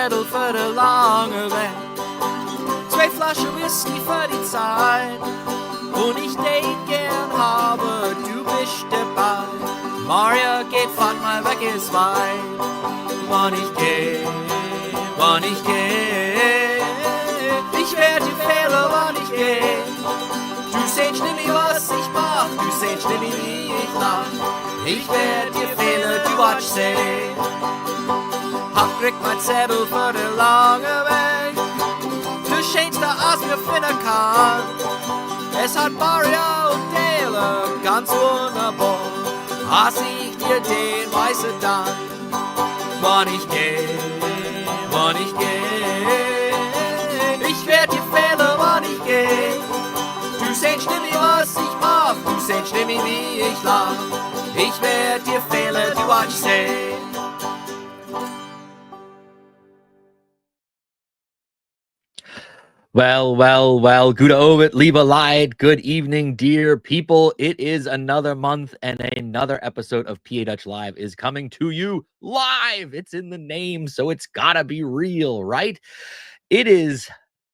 Zettel für die lange Weg. 2 Flaschen Whisky für die Zeit. Und ich date gern habe, du bist dabei. Maria geht fort mal weg, ist weit. Wann ich geh, ich werd dir fehlen, wann ich geh. Du sehst nicht, was ich mach, du sehst nicht, wie ich lach. Ich werd dir fehlen, du watsch sehen. Hab kriegt mein Zettel für den langen Weg. Du schönste, als mir finden kann. Es hat Maria und Dale ganz wunderbar. Hass ich dir den weißen Dank. Wann ich geh, ich werd dir fehlen, wann ich geh. Du sehst nicht, was ich mach, du sehst nicht, wie ich lach. Ich werd dir fehlen, du watch sehen. Well, good Ovid, liebe Leid, good evening, dear people. It is another month and another episode of PA Dutch Live is coming to you live. It's in the name, so it's gotta be real, right? It is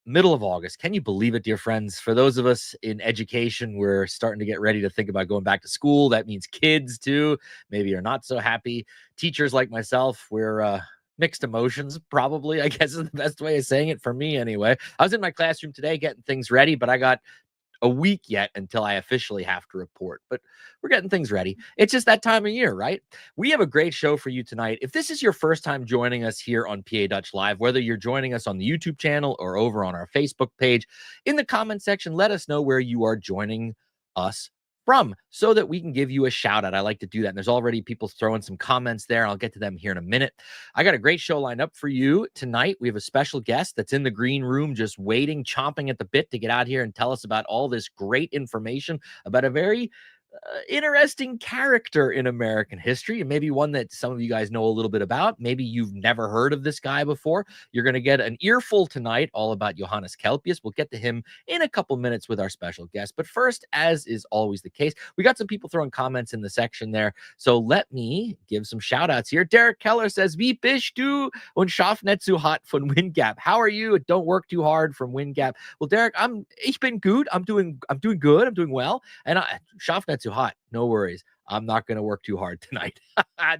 middle of August. Can you believe it, dear friends? For those of us in education, we're starting to get ready to think about going back to school. That means kids too. Maybe you're not so happy. Teachers like myself, we're mixed emotions, probably, I guess is the best way of saying it for me anyway. I was in my classroom today getting things ready, but I got a week yet until I officially have to report, but we're getting things ready. It's just that time of year, right? We have a great show for you tonight. If this is your first time joining us here on PA Dutch Live, whether you're joining us on the YouTube channel or over on our Facebook page, in the comment section, let us know where you are joining us from so that we can give you a shout out. I like to do that. And there's already people throwing some comments there. I'll get to them here in a minute. I got a great show lined up for you tonight. We have a special guest that's in the green room, just waiting, chomping at the bit to get out here and tell us about all this great information about a very interesting character in American history, and maybe one that some of you guys know a little bit about. Maybe you've never heard of this guy before. You're going to get an earful tonight all about Johannes Kelpius. We'll get to him in a couple minutes with our special guest. But first, as is always the case, we got some people throwing comments in the section there. So let me give some shout outs here. Derek Keller says, Wie bist du und schaff nicht zu hart von Windgap? How are you? Don't work too hard from Windgap. Well, Derek, ich bin gut. I'm doing good. I'm doing well. And I schaff nicht too hot. No worries. I'm not going to work too hard tonight.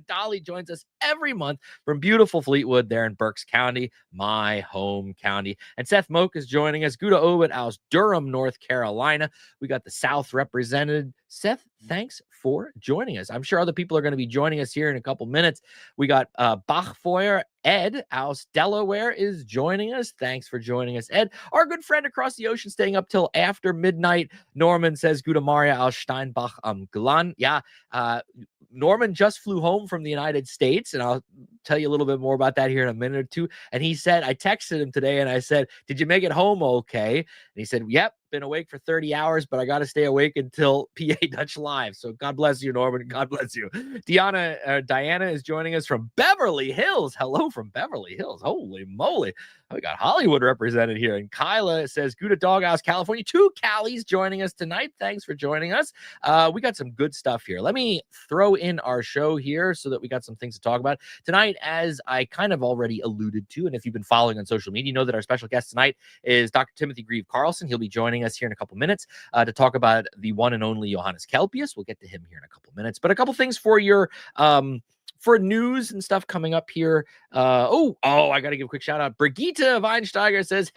Dolly joins us every month from beautiful Fleetwood there in Berks County, my home county. And Seth Moak is joining us. Gouda Owit aus Durham, North Carolina. We got the South represented. Seth, thanks for joining us. I'm sure other people are going to be joining us here in a couple minutes. We got Bachfeuer. Ed aus Delaware is joining us. Thanks for joining us, Ed. Our good friend across the ocean staying up till after midnight. Norman says, Gute Maria aus Steinbach am Glan. Yeah, Norman just flew home from the United States, and I'll tell you a little bit more about that here in a minute or two. And he said, I texted him today, and I said, did you make it home okay? And he said, yep, been awake for 30 hours, but I got to stay awake until PA Dutch Live. So God bless you, Norman. God bless you. Diana is joining us from Beverly Hills. Hello from Beverly Hills. Holy moly. We got Hollywood represented here. And Kyla says, Gouda Doghouse, California. 2 Callies joining us tonight. Thanks for joining us. We got some good stuff here. Let me throw in our show here so that we got some things to talk about. Tonight, as I kind of already alluded to, and if you've been following on social media, you know that our special guest tonight is Dr. Timothy Grieve-Carlson. He'll be joining us here in a couple minutes to talk about the one and only Johannes Kelpius. We'll get to him here in a couple minutes. But a couple things for your for news and stuff coming up here. I got to give a quick shout out. Brigitte Weinsteiger says,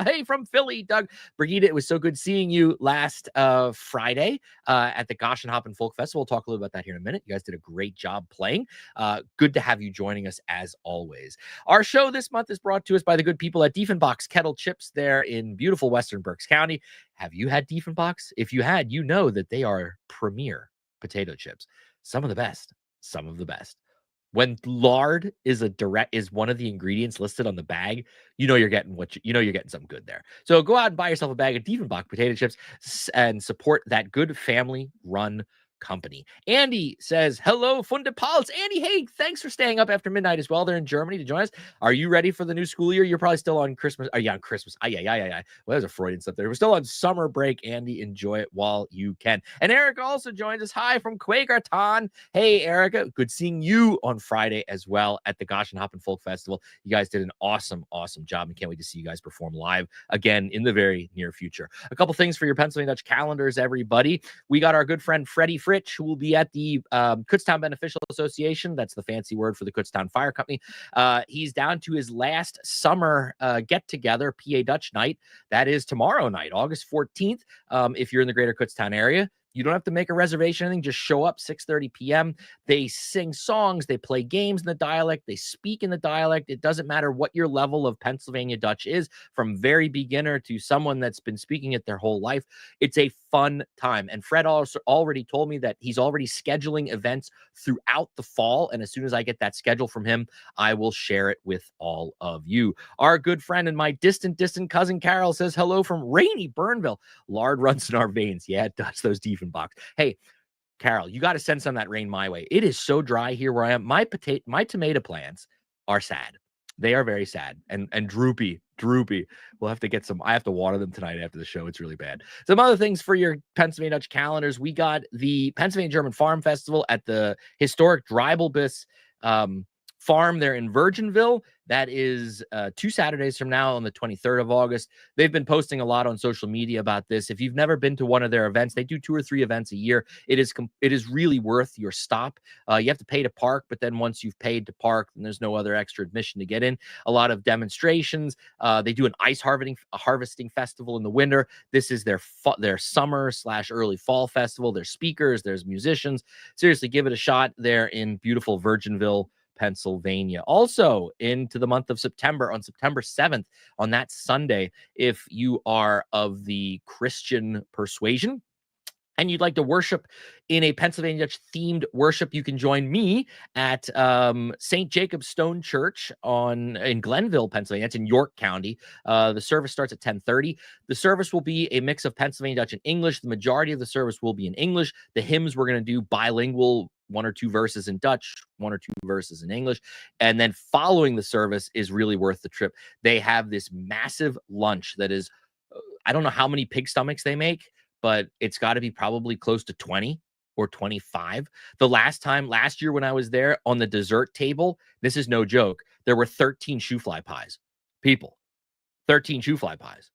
hey, from Philly, Doug. Brigitte, it was so good seeing you last Friday at the Goshenhoppen Folk Festival. We'll talk a little about that here in a minute. You guys did a great job playing. Good to have you joining us as always. Our show this month is brought to us by the good people at Diefenbach's Kettle Chips there in beautiful Western Berks County. Have you had Diefenbach's? If you had, you know that they are premier potato chips. Some of the best. Some of the best. When lard is one of the ingredients listed on the bag, you know you're getting you're getting something good there. So go out and buy yourself a bag of Diefenbach potato chips and support that good family-run company. Andy says, hello, Fundapals. Andy, hey, thanks for staying up after midnight as well. They're in Germany to join us. Are you ready for the new school year? You're probably still on Christmas. Oh, yeah, on Christmas. Well, there's a Freudian stuff there. We're still on summer break. Andy, enjoy it while you can. And Erica also joins us. Hi from Quakertown. Hey, Erica, good seeing you on Friday as well at the Gosh and Hoppen Folk Festival. You guys did an awesome job, and can't wait to see you guys perform live again in the very near future. A couple things for your Pennsylvania Dutch calendars, everybody. We got our good friend Freddie Fritsch, who will be at the Kutztown Beneficial Association. That's the fancy word for the Kutztown Fire Company. He's down to his last summer get-together, PA Dutch night. That is tomorrow night, August 14th. If you're in the greater Kutztown area, you don't have to make a reservation or anything. Just show up 6:30 p.m. They sing songs. They play games in the dialect. They speak in the dialect. It doesn't matter what your level of Pennsylvania Dutch is, from very beginner to someone that's been speaking it their whole life. It's a fun time. And Fred also already told me that he's already scheduling events throughout the fall. And as soon as I get that schedule from him, I will share it with all of you. Our good friend and my distant cousin Carol says hello from rainy Burnville. Lard runs in our veins. Yeah, it does. Those Diefenbachs. Hey, Carol, you got to send some of that rain my way. It is so dry here where I am. My tomato plants are sad. They are very sad and droopy. We'll have to get some. I have to water them tonight after the show. It's really bad. Some other things for your Pennsylvania Dutch calendars. We got the Pennsylvania German Farm Festival at the historic Dreibelbis farm there in Virginville. That is 2 Saturdays from now on the 23rd of August. They've been posting a lot on social media about this. If you've never been to one of their events, they do 2 or 3 events a year. It is really worth your stop. You have to pay to park, but then once you've paid to park, then there's no other extra admission to get in. A lot of demonstrations. They do an ice harvesting festival in the winter. This is their summer / early fall festival. There's speakers, there's musicians. Seriously, give it a shot there in beautiful Virginville, Pennsylvania. Also into the month of September, on September 7th, on that Sunday, if you are of the Christian persuasion and you'd like to worship in a Pennsylvania Dutch themed worship, you can join me at St. Jacob's Stone Church in Glenville, Pennsylvania. That's in York County. The service starts at 10:30. The service will be a mix of Pennsylvania Dutch and English. The majority of the service will be in English. The hymns we're going to do bilingual, 1 or 2 verses in Dutch, 1 or 2 verses in English. And then following the service is really worth the trip. They have this massive lunch that is, I don't know how many pig stomachs they make, but it's got to be probably close to 20 or 25. Last year when I was there, on the dessert table, this is no joke, there were 13 shoofly pies. People, 13 shoofly pies.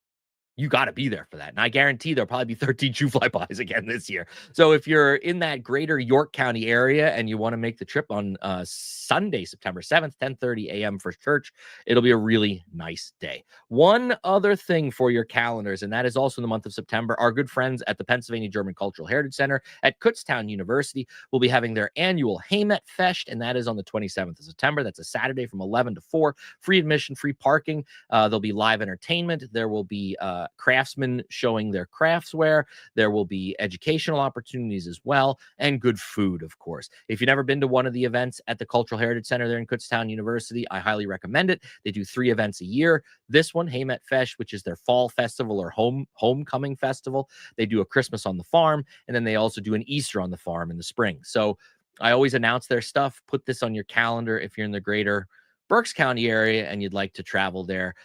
You got to be there for that. And I guarantee there'll probably be 13 shoofly pies again this year. So if you're in that greater York County area and you want to make the trip on Sunday, September 7th, 10:30 a.m. for church, it'll be a really nice day. One other thing for your calendars, and that is also in the month of September, our good friends at the Pennsylvania German Cultural Heritage Center at Kutztown University will be having their annual Heimat Fest, and that is on the 27th of September. That's a Saturday from 11 to 4. Free admission, free parking. There'll be live entertainment. There will be craftsmen showing their craftsware. There will be educational opportunities as well, and good food, of course. If you've never been to one of the events at the Cultural Heritage Center there in Kutztown University, I highly recommend it. They do 3 events a year. This one, Heimat Fest, which is their fall festival or homecoming festival. They do a Christmas on the farm, and then they also do an Easter on the farm in the spring. So I always announce their stuff. Put this on your calendar if you're in the greater Berks County area and you'd like to travel there.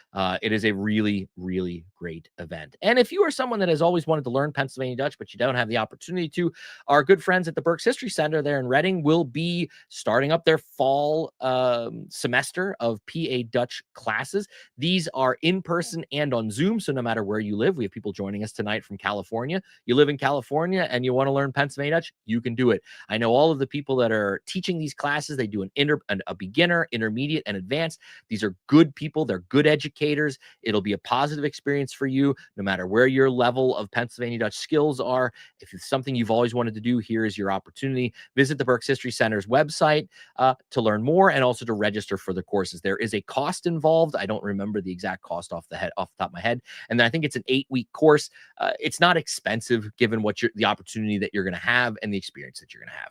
It is a really, really great event. And if you are someone that has always wanted to learn Pennsylvania Dutch, but you don't have the opportunity to, our good friends at the Berks History Center there in Reading will be starting up their fall semester of PA Dutch classes. These are in person and on Zoom. So no matter where you live, we have people joining us tonight from California. You live in California and you want to learn Pennsylvania Dutch, you can do it. I know all of the people that are teaching these classes. They do a beginner, intermediate, and advanced. These are good people. They're good educators. It'll be a positive experience for you, no matter where your level of Pennsylvania Dutch skills are. If it's something you've always wanted to do, here is your opportunity. Visit the Berks History Center's website to learn more and also to register for the courses. There is a cost involved. I don't remember the exact cost off the top of my head. And then I think it's an 8-week course. It's not expensive given the opportunity that you're going to have and the experience that you're going to have.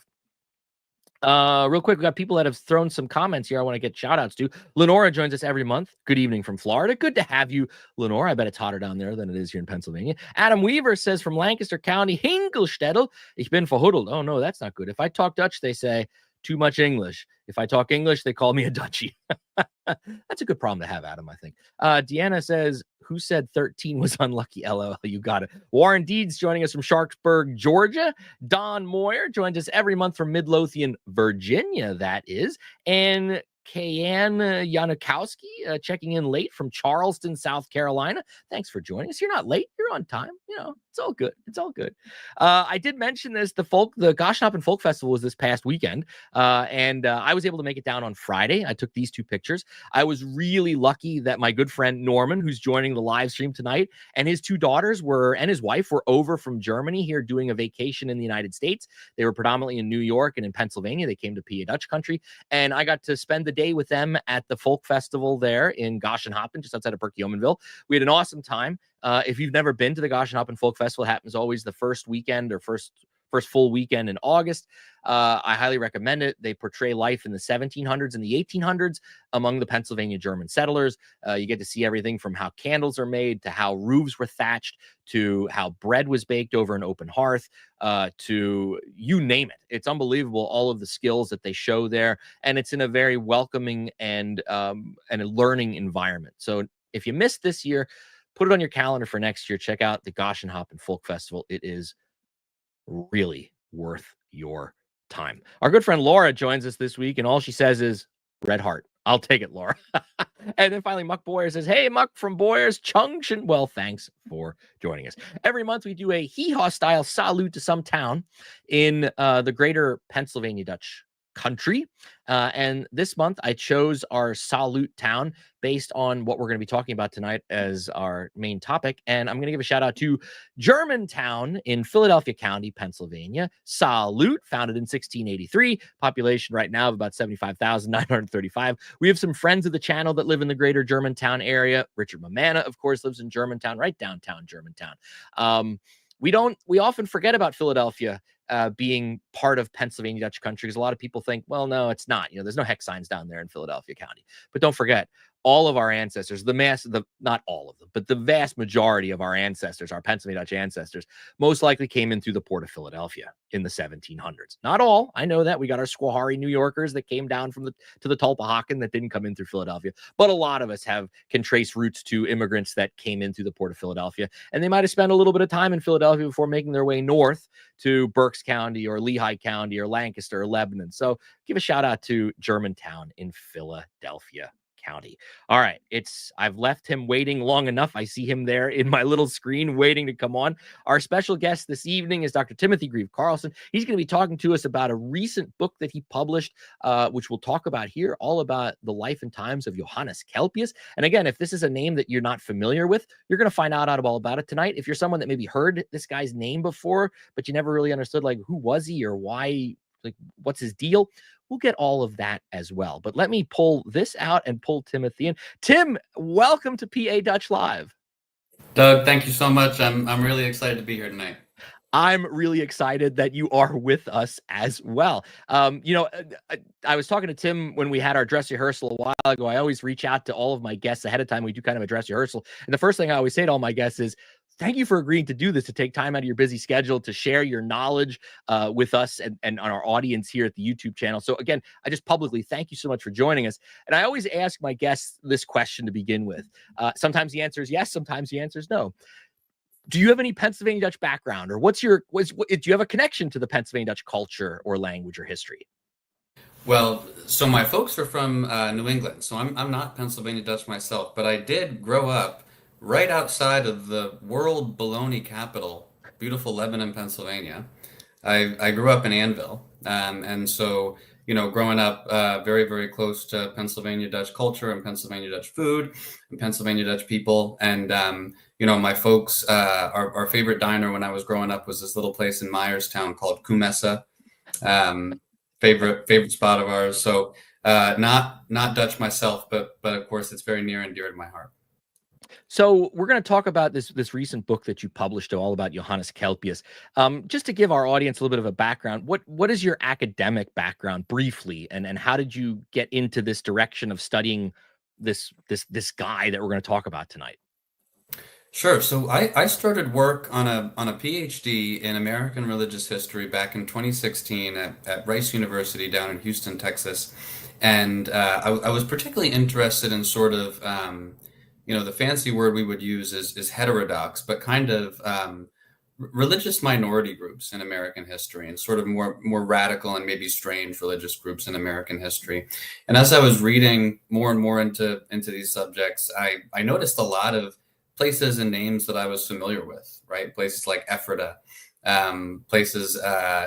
Real quick, we got people that have thrown some comments here I want to get shout outs to. Lenora joins us every month. Good evening from Florida. Good to have you, Lenora. I bet it's hotter down there than it is here in Pennsylvania. Adam Weaver says from Lancaster County, Hinkelstedtel. Ich bin verhuddled. Oh, no, that's not good. If I talk Dutch, they say too much English. If I talk English, they call me a Dutchie. That's a good problem to have, Adam, I think. Deanna says, who said 13 was unlucky? LOL, you got it. Warren Deeds joining us from Sharpsburg, Georgia. Don Moyer joins us every month from Midlothian, Virginia, that is. And Kayan Yanukowski checking in late from Charleston, South Carolina. Thanks for joining us. You're not late. You're on time. You know, it's all good. It's all good. I did mention this. The Gashoppen Folk Festival was this past weekend, and I was able to make it down on Friday. I took these two pictures. I was really lucky that my good friend Norman, who's joining the live stream tonight, and his two daughters and his wife were over from Germany here doing a vacation in the United States. They were predominantly in New York and in Pennsylvania. They came to PA Dutch country, and I got to spend the day with them at the folk festival there in Gashoppen, just outside of Perkiomenville. We had an awesome time. If you've never been to the Gashoppen Folk Festival, it happens always the first weekend or first full weekend in August. I highly recommend it. They portray life in the 1700s and the 1800s among the Pennsylvania German settlers. You get to see everything from how candles are made to how roofs were thatched to how bread was baked over an open hearth to you name it. It's unbelievable, all of the skills that they show there. And it's in a very welcoming and a learning environment. So if you missed this year, put it on your calendar for next year. Check out the Gashoppen Folk Festival. It is really worth your time. Our good friend Laura joins us this week, and all she says is red heart. I'll take it, Laura. And then finally, Muck Boyer says, hey, Muck from Boyer's Chungshin. Well, thanks for joining us. Every month we do a hee-haw style salute to some town in the greater Pennsylvania Dutch country. And this month I chose our salute town based on what we're going to be talking about tonight as our main topic. And I'm going to give a shout out to Germantown in Philadelphia County, Pennsylvania. Salute, founded in 1683, population right now of about 75,935. We have some friends of the channel that live in the greater Germantown area. Richard Mamana, of course, lives in Germantown, right downtown Germantown. We often forget about Philadelphia being part of Pennsylvania Dutch country, because a lot of people think, well, no, it's not. You know, there's no hex signs down there in Philadelphia County. But don't forget, all of our ancestors, not all of them, but the vast majority of our ancestors, our Pennsylvania Dutch ancestors, most likely came in through the port of Philadelphia in the 1700s. Not all. I know that. We got our Squaharry New Yorkers that came down to the Tulpehocken that didn't come in through Philadelphia. But a lot of us can trace roots to immigrants that came in through the port of Philadelphia. And they might have spent a little bit of time in Philadelphia before making their way north to Berks County or Lehigh County or Lancaster or Lebanon. So give a shout out to Germantown in Philadelphia County. All right. I've left him waiting long enough. I see him there in my little screen waiting to come on. Our special guest this evening is Dr. Timothy Grieve-Carlson. He's going to be talking to us about a recent book that he published, which we'll talk about here, all about the life and times of Johannes Kelpius. And again, if this is a name that you're not familiar with, you're going to find out all about it tonight. If you're someone that maybe heard this guy's name before, but you never really understood, like, who was he or why, like, what's his deal? We'll get all of that as well. But let me pull this out and pull Timothy in. Tim, welcome to PA Dutch Live. Doug, thank you so much. I'm really excited to be here tonight. I'm really excited that you are with us as well. I was talking to Tim when we had our dress rehearsal a while ago. I always reach out to all of my guests ahead of time. We do kind of a dress rehearsal. And the first thing I always say to all my guests is, thank you for agreeing to do this, to take time out of your busy schedule to share your knowledge with us and on our audience here at the YouTube channel. So again, I just publicly thank you so much for joining us. And I always ask my guests this question to begin with. Sometimes the answer is yes, sometimes the answer is no. Do you have any Pennsylvania Dutch background, or do you have a connection to the Pennsylvania Dutch culture or language or history? Well, so my folks are from New England, so I'm not Pennsylvania Dutch myself, but I did grow up right outside of the world baloney capital, beautiful Lebanon, Pennsylvania. I grew up in Annville, and so, you know, growing up very, very close to Pennsylvania Dutch culture and Pennsylvania Dutch food and Pennsylvania Dutch people. And, you know, my folks, our favorite diner when I was growing up was this little place in Myerstown called Kumessa, favorite spot of ours. So not Dutch myself, but of course it's very near and dear to my heart. So we're going to talk about this recent book that you published all about Johannes Kelpius. Just to give our audience a little bit of a background, what is your academic background briefly, and how did you get into this direction of studying this guy that we're going to talk about tonight? Sure. So I started work on a PhD in American religious history back in 2016 at Rice University down in Houston, Texas. And I was particularly interested in sort of, the fancy word we would use is heterodox, but kind of religious minority groups in American history, and sort of more radical and maybe strange religious groups in American history. And as I was reading more and more into these subjects, I noticed a lot of places and names that I was familiar with, right? Places like Ephrata, places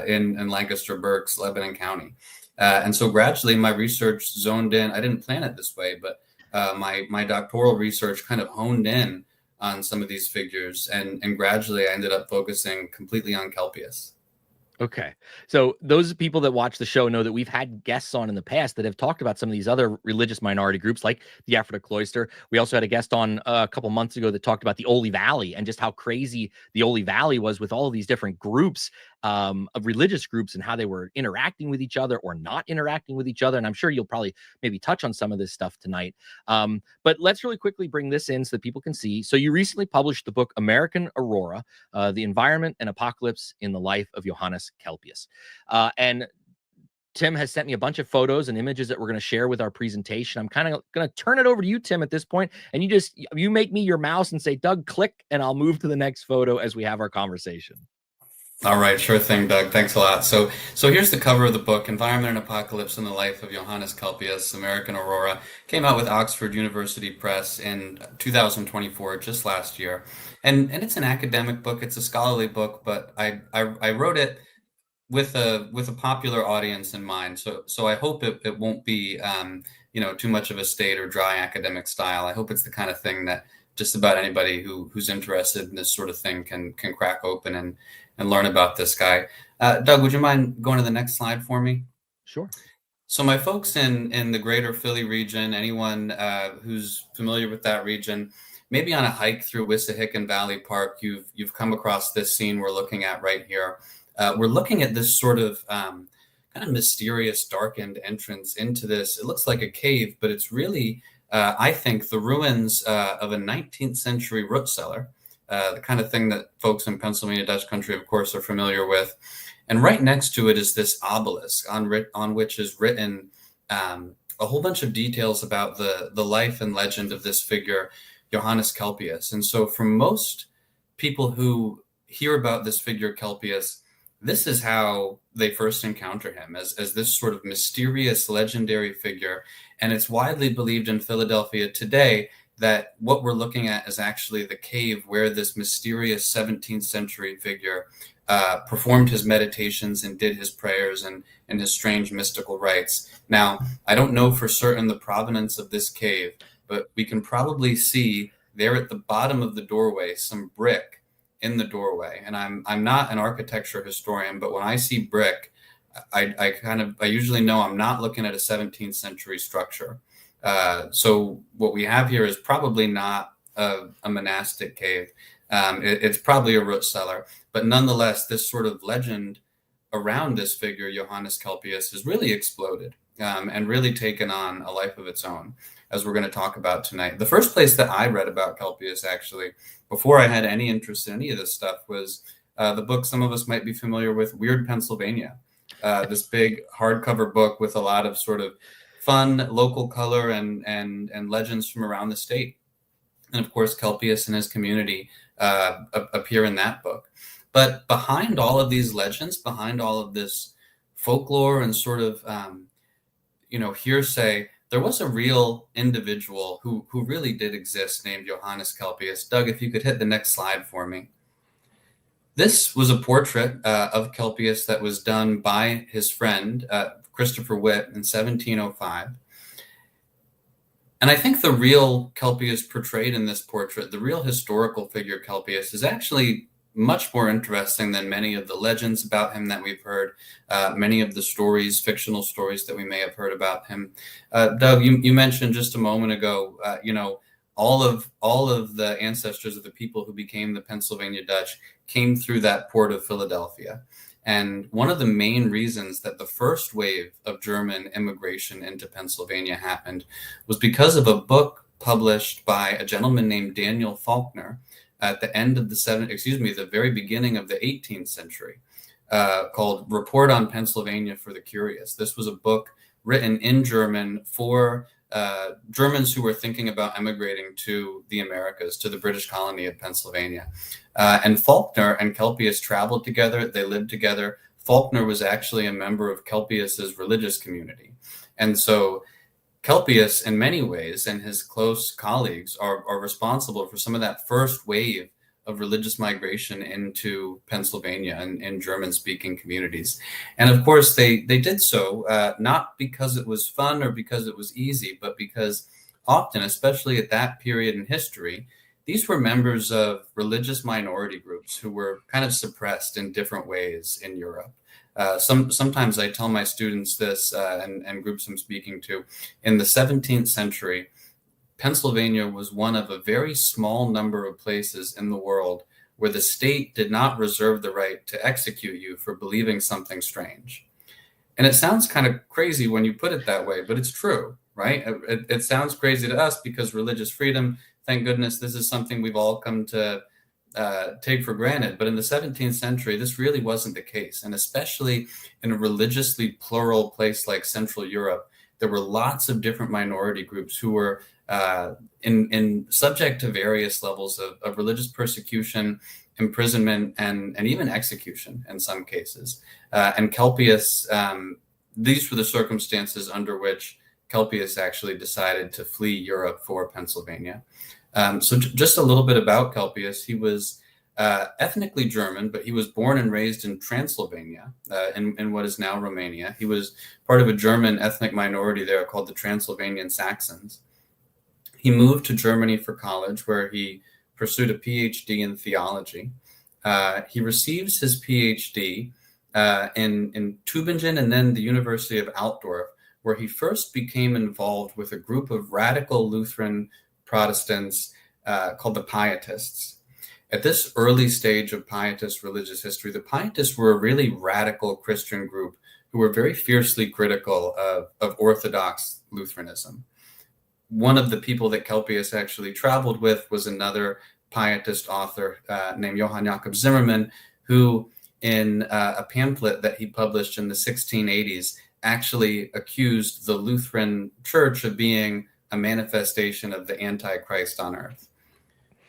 in Lancaster, Berks, Lebanon County. And so gradually my research zoned in. I didn't plan it this way, but my doctoral research kind of honed in on some of these figures. And gradually I ended up focusing completely on Kelpius. Okay. So those people that watch the show know that we've had guests on in the past that have talked about some of these other religious minority groups, like the Ephrata Cloister. We also had a guest on a couple months ago that talked about the Ole Valley and just how crazy the Ole Valley was with all of these different groups of religious groups and how they were interacting with each other or not interacting with each other. And I'm sure you'll probably maybe touch on some of this stuff tonight. But let's really quickly bring this in so that people can see. So you recently published the book American Aurora, The Environment and Apocalypse in the Life of Johannes Kelpius. And Tim has sent me a bunch of photos and images that we're going to share with our presentation. I'm kind of going to turn it over to you, Tim, at this point, and you make me your mouse and say, Doug, click, and I'll move to the next photo as we have our conversation. All right, sure thing, Doug. Thanks a lot. So here's the cover of the book, Environment and Apocalypse in the Life of Johannes Kelpius, American Aurora. Came out with Oxford University Press in 2024, just last year. And it's an academic book. It's a scholarly book, but I wrote it with a popular audience in mind. So I hope it won't be too much of a staid or dry academic style. I hope it's the kind of thing that just about anybody who's interested in this sort of thing can crack open and learn about this guy. Doug, would you mind going to the next slide for me? Sure. So my folks in the greater Philly region, anyone who's familiar with that region, maybe on a hike through Wissahickon Valley Park, you've come across this scene we're looking at right here. We're looking at this sort of kind of mysterious, darkened entrance into this. It looks like a cave, but it's really, I think, the ruins of a 19th century root cellar. The kind of thing that folks in Pennsylvania Dutch country, of course, are familiar with. And right next to it is this obelisk on which is written a whole bunch of details about the life and legend of this figure, Johannes Kelpius. And so for most people who hear about this figure, Kelpius, this is how they first encounter him, as this sort of mysterious, legendary figure. And it's widely believed in Philadelphia today that what we're looking at is actually the cave where this mysterious 17th century figure performed his meditations and did his prayers and his strange mystical rites. Now, I don't know for certain the provenance of this cave, but we can probably see there at the bottom of the doorway some brick in the doorway. And I'm not an architecture historian, but when I see brick, I usually know I'm not looking at a 17th century structure. So what we have here is probably not a monastic cave. It's probably a root cellar, but nonetheless, this sort of legend around this figure, Johannes Kelpius, has really exploded and really taken on a life of its own, as we're going to talk about tonight. The first place that I read about Kelpius, actually, before I had any interest in any of this stuff, was the book some of us might be familiar with, Weird Pennsylvania, this big hardcover book with a lot of sort of fun local color and legends from around the state. And of course, Kelpius and his community appear in that book. But behind all of these legends, behind all of this folklore and sort of, hearsay, there was a real individual who really did exist named Johannes Kelpius. Doug, if you could hit the next slide for me. This was a portrait of Kelpius that was done by his friend, Christopher Witt, in 1705. And I think the real Kelpius portrayed in this portrait, the real historical figure Kelpius, is actually much more interesting than many of the legends about him that we've heard, many of the stories, fictional stories that we may have heard about him. Doug, you mentioned just a moment ago, all of the ancestors of the people who became the Pennsylvania Dutch came through that port of Philadelphia. And one of the main reasons that the first wave of German immigration into Pennsylvania happened was because of a book published by a gentleman named Daniel Faulkner at the end of the very beginning of the 18th century, called Report on Pennsylvania for the Curious. This was a book written in German for Germans who were thinking about emigrating to the Americas, to the British colony of Pennsylvania. And Faulkner and Kelpius traveled together. They lived together. Faulkner was actually a member of Kelpius's religious community. And so Kelpius, in many ways, and his close colleagues are responsible for some of that first wave of religious migration into Pennsylvania and in German-speaking communities. And of course, they did so not because it was fun or because it was easy, but because often, especially at that period in history, these were members of religious minority groups who were kind of suppressed in different ways in Europe. Sometimes I tell my students this and groups I'm speaking to, in the 17th century, Pennsylvania was one of a very small number of places in the world where the state did not reserve the right to execute you for believing something strange. And it sounds kind of crazy when you put it that way, but it's true, right? It sounds crazy to us because religious freedom, thank goodness, this is something we've all come to take for granted. But in the 17th century, this really wasn't the case. And especially in a religiously plural place like Central Europe, there were lots of different minority groups who were in subject to various levels of religious persecution, imprisonment, and even execution in some cases. And Kelpius, these were the circumstances under which Kelpius actually decided to flee Europe for Pennsylvania. So just a little bit about Kelpius. He was ethnically German, but he was born and raised in Transylvania, in what is now Romania. He was part of a German ethnic minority there called the Transylvanian Saxons. He moved to Germany for college, where he pursued a PhD in theology. He receives his PhD in Tübingen and then the University of Altdorf, where he first became involved with a group of radical Lutheran Protestants called the Pietists. At this early stage of Pietist religious history, the Pietists were a really radical Christian group who were very fiercely critical of Orthodox Lutheranism. One of the people that Kelpius actually traveled with was another Pietist author named Johann Jakob Zimmermann, who in a pamphlet that he published in the 1680s actually accused the Lutheran Church of being a manifestation of the Antichrist on earth.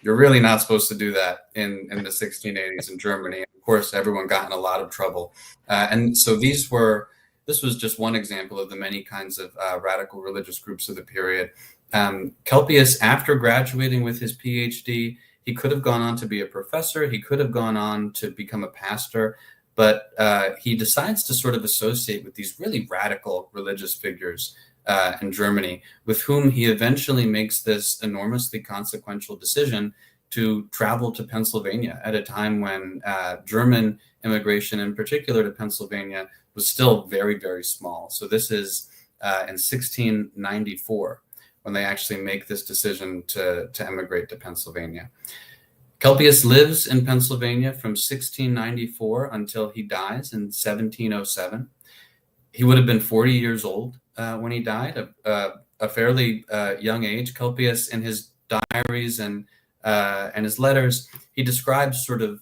You're really not supposed to do that in the 1680s in Germany. Of course, everyone got in a lot of trouble. And so this was just one example of the many kinds of radical religious groups of the period. Kelpius, after graduating with his PhD, he could have gone on to be a professor. He could have gone on to become a pastor, but he decides to sort of associate with these really radical religious figures in Germany, with whom he eventually makes this enormously consequential decision to travel to Pennsylvania at a time when German immigration, in particular to Pennsylvania, was still very, very small. So this is in 1694 when they actually make this decision to emigrate to Pennsylvania. Kelpius lives in Pennsylvania from 1694 until he dies in 1707. He would have been 40 years old when he died, a fairly young age. Kelpius, in his diaries and his letters, he describes sort of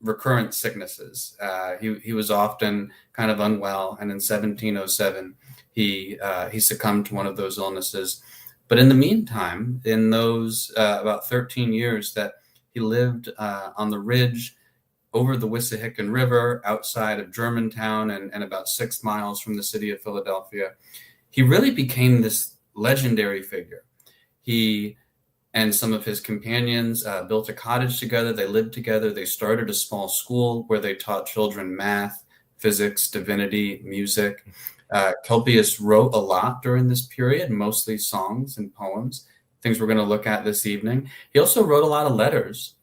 recurrent sicknesses. He was often kind of unwell, and in 1707, he succumbed to one of those illnesses. But in the meantime, in those about 13 years that he lived on the ridge over the Wissahickon River outside of Germantown and about 6 miles from the city of Philadelphia, he really became this legendary figure. He and some of his companions built a cottage together. They lived together. They started a small school where they taught children math, physics, divinity, music. Kelpius wrote a lot during this period, mostly songs and poems, things we're going to look at this evening. He also wrote a lot of letters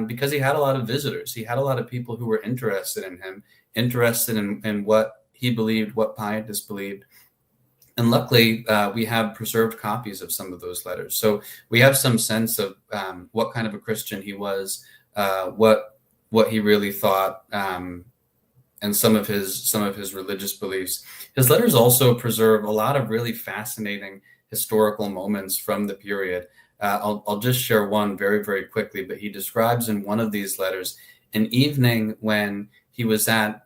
because he had a lot of visitors. He had a lot of people who were interested in him, interested in what he believed, what Pietists believed. And luckily, we have preserved copies of some of those letters. So we have some sense of what kind of a Christian he was, what he really thought, and some of his religious beliefs. His letters also preserve a lot of really fascinating historical moments from the period. I'll just share one very, very quickly, but he describes in one of these letters an evening when he was at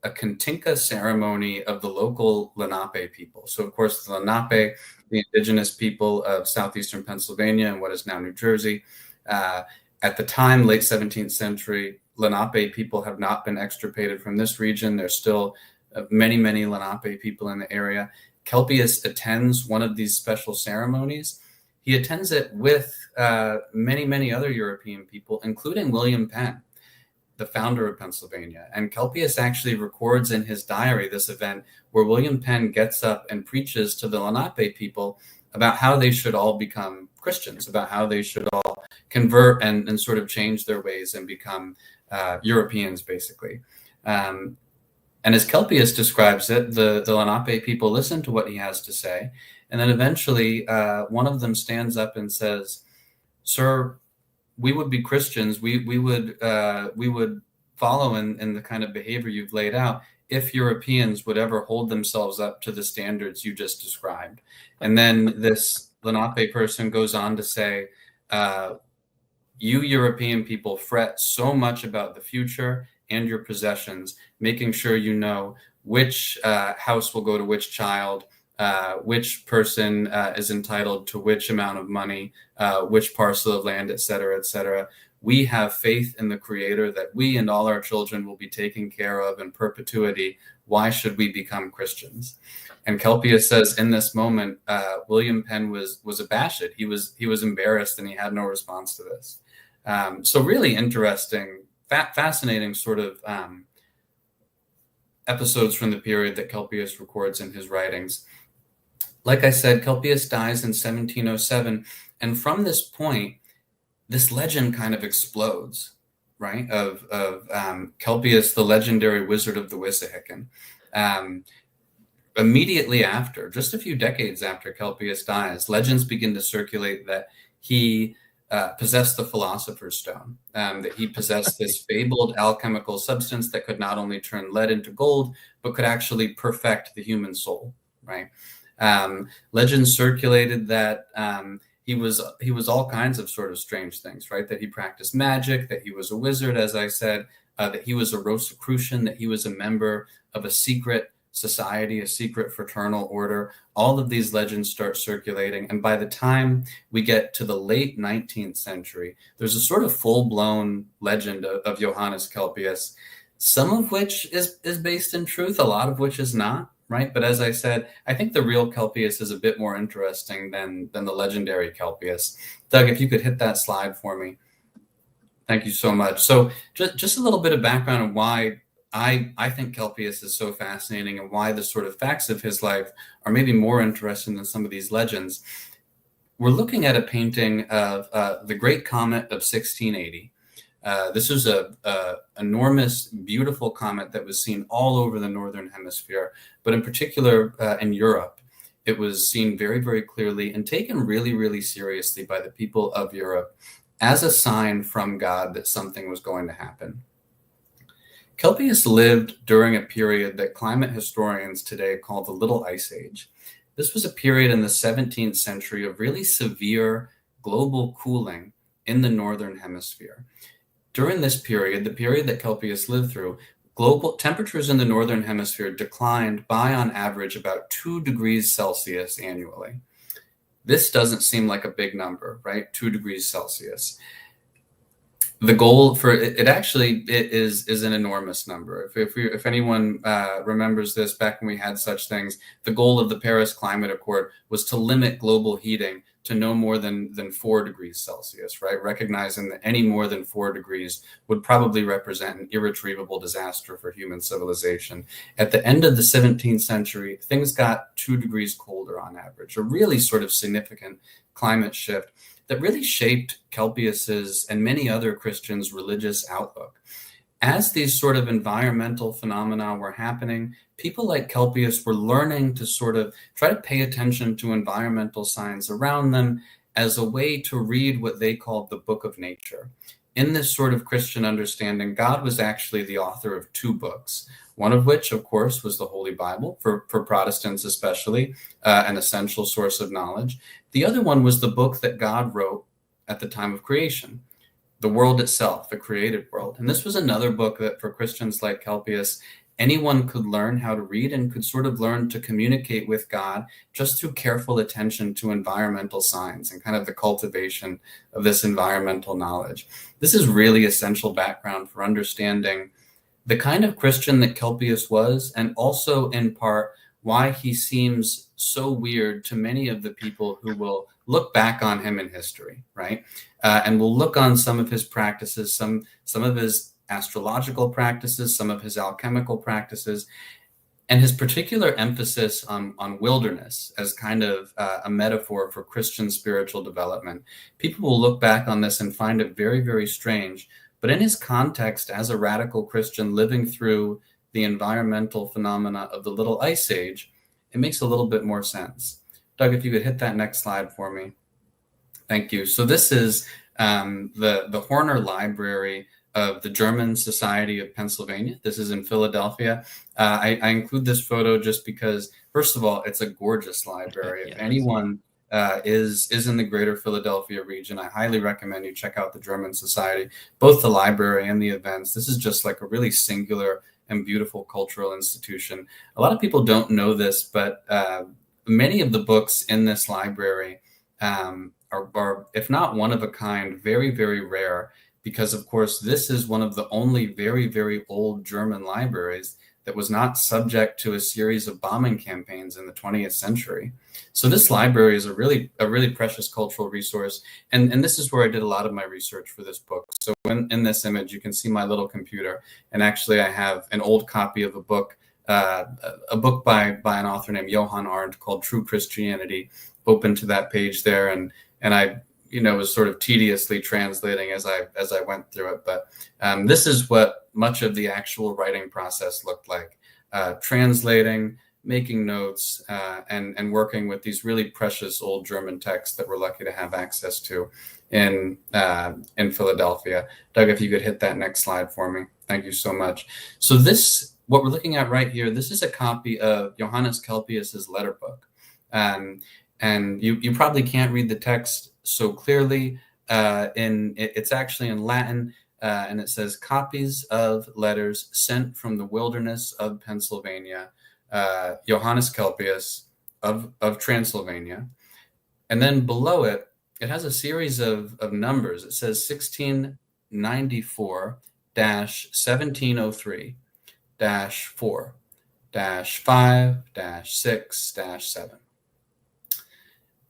a Kantinka ceremony of the local Lenape people. So, of course, the Lenape, the indigenous people of southeastern Pennsylvania and what is now New Jersey. At the time, late 17th century, Lenape people have not been extirpated from this region. There's still many, many Lenape people in the area. Kelpius attends one of these special ceremonies. He attends it with many, many other European people, including William Penn, the founder of Pennsylvania. And Kelpius actually records in his diary this event where William Penn gets up and preaches to the Lenape people about how they should all become Christians, about how they should all convert and sort of change their ways and become Europeans, basically. And as Kelpius describes it, the Lenape people listen to what he has to say. And then eventually one of them stands up and says, "Sir, we would be Christians. We would follow in the kind of behavior you've laid out if Europeans would ever hold themselves up to the standards you just described." And then this Lenape person goes on to say, "You European people fret so much about the future and your possessions, making sure you know which house will go to which child, which person is entitled to which amount of money, which parcel of land, et cetera, et cetera. We have faith in the Creator that we and all our children will be taken care of in perpetuity. Why should we become Christians?" And Kelpius says in this moment, William Penn was abashed. He was embarrassed and he had no response to this. So really interesting, fascinating sort of episodes from the period that Kelpius records in his writings. Like I said, Kelpius dies in 1707. And from this point, this legend kind of explodes, right? Of Kelpius, the legendary wizard of the Wissahickon. Immediately after, just a few decades after Kelpius dies, legends begin to circulate that he possessed the Philosopher's Stone, that he possessed this fabled alchemical substance that could not only turn lead into gold, but could actually perfect the human soul, right? Legends circulated that he was all kinds of sort of strange things, right? That he practiced magic, that he was a wizard, as I said, that he was a Rosicrucian, that he was a member of a secret society, a secret fraternal order. All of these legends start circulating. And by the time we get to the late 19th century, there's a sort of full-blown legend of Johannes Kelpius, some of which is based in truth, a lot of which is not, right? But as I said, I think the real Kelpius is a bit more interesting than the legendary Kelpius. Doug, if you could hit that slide for me. Thank you so much. So just a little bit of background on why I think Kelpius is so fascinating and why the sort of facts of his life are maybe more interesting than some of these legends. We're looking at a painting of the Great Comet of 1680. This was a enormous, beautiful comet that was seen all over the Northern Hemisphere, but in particular in Europe. It was seen very, very clearly and taken really, really seriously by the people of Europe as a sign from God that something was going to happen. Kelpius lived during a period that climate historians today call the Little Ice Age. This was a period in the 17th century of really severe global cooling in the Northern Hemisphere. During this period, the period that Kelpius lived through, global temperatures in the Northern Hemisphere declined by, on average, about 2 degrees Celsius annually. This doesn't seem like a big number, right? 2 degrees Celsius. The goal for it actually is an enormous number. If anyone remembers this, back when we had such things, the goal of the Paris Climate Accord was to limit global heating to no more than 4 degrees Celsius, right? Recognizing that any more than 4 degrees would probably represent an irretrievable disaster for human civilization. At the end of the 17th century, things got 2 degrees colder on average, a really sort of significant climate shift that really shaped Kelpius's and many other Christians' religious outlook. as these sort of environmental phenomena were happening, people like Kelpius were learning to sort of try to pay attention to environmental signs around them as a way to read what they called the book of nature. In this sort of Christian understanding, God was actually the author of two books, one of which, of course, was the Holy Bible, for Protestants especially, an essential source of knowledge. The other one was the book that God wrote at the time of creation, the world itself, the created world. And this was another book that for Christians like Kelpius, anyone could learn how to read and could sort of learn to communicate with God just through careful attention to environmental signs and kind of the cultivation of this environmental knowledge. This is really essential background for understanding the kind of Christian that Kelpius was, and also in part why he seems so weird to many of the people who will look back on him in history, right? And will look on some of his practices, some of his astrological practices, some of his alchemical practices, and his particular emphasis on wilderness as kind of a metaphor for Christian spiritual development. People will look back on this and find it very, very strange. But in his context as a radical Christian living through the environmental phenomena of the Little Ice Age, it makes a little bit more sense. Doug, if you could hit that next slide for me. Thank you. So this is the Horner Library of the German Society of Pennsylvania. This is in Philadelphia. I include this photo just because, first of all, it's a gorgeous library. If anyone is in the greater Philadelphia region, I highly recommend you check out the German Society, both the library and the events. This is just like a really singular and beautiful cultural institution. A lot of people don't know this, but many of the books in this library are, if not one of a kind, very, very rare, because of course, this is one of the only very, very old German libraries that was not subject to a series of bombing campaigns in the 20th century. So this library is a really precious cultural resource. And this is where I did a lot of my research for this book. So in this image, you can see my little computer. And actually, I have an old copy of a book by an author named Johann Arndt called True Christianity, open to that page there. And I was sort of tediously translating as I went through it. But this is what much of the actual writing process looked like, translating, making notes, and working with these really precious old German texts that we're lucky to have access to in Philadelphia. Doug, if you could hit that next slide for me. Thank you so much. So what we're looking at right here, this is a copy of Johannes Kelpius's letter book. And you probably can't read the text so clearly. It's actually in Latin, and it says copies of letters sent from the wilderness of Pennsylvania, Johannes Kelpius of Transylvania. And then below it, it has a series of numbers. It says 1694-1703-4-5-6-7.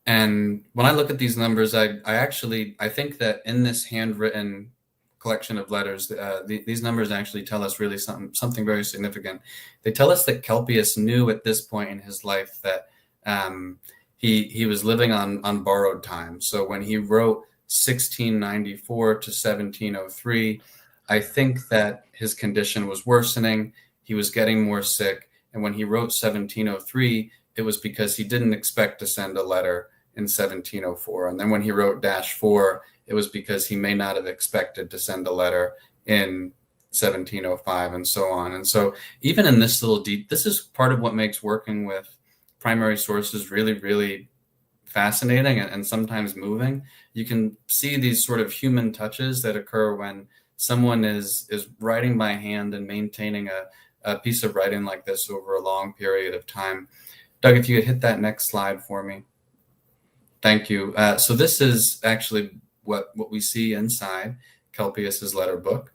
And when I look at these numbers, I think that in this handwritten collection of letters, these numbers actually tell us really something very significant. They tell us that Kelpius knew at this point in his life that he was living on borrowed time. So when he wrote 1694 to 1703, I think that his condition was worsening. He was getting more sick. And when he wrote 1703, it was because he didn't expect to send a letter in 1704. And then when he wrote -4, it was because he may not have expected to send a letter in 1705 and so on. And so even in this this is part of what makes working with primary sources really, really fascinating and sometimes moving. You can see these sort of human touches that occur when someone is writing by hand and maintaining a piece of writing like this over a long period of time. Doug, if you could hit that next slide for me. Thank you. So this is actually what we see inside Kelpius's letter book.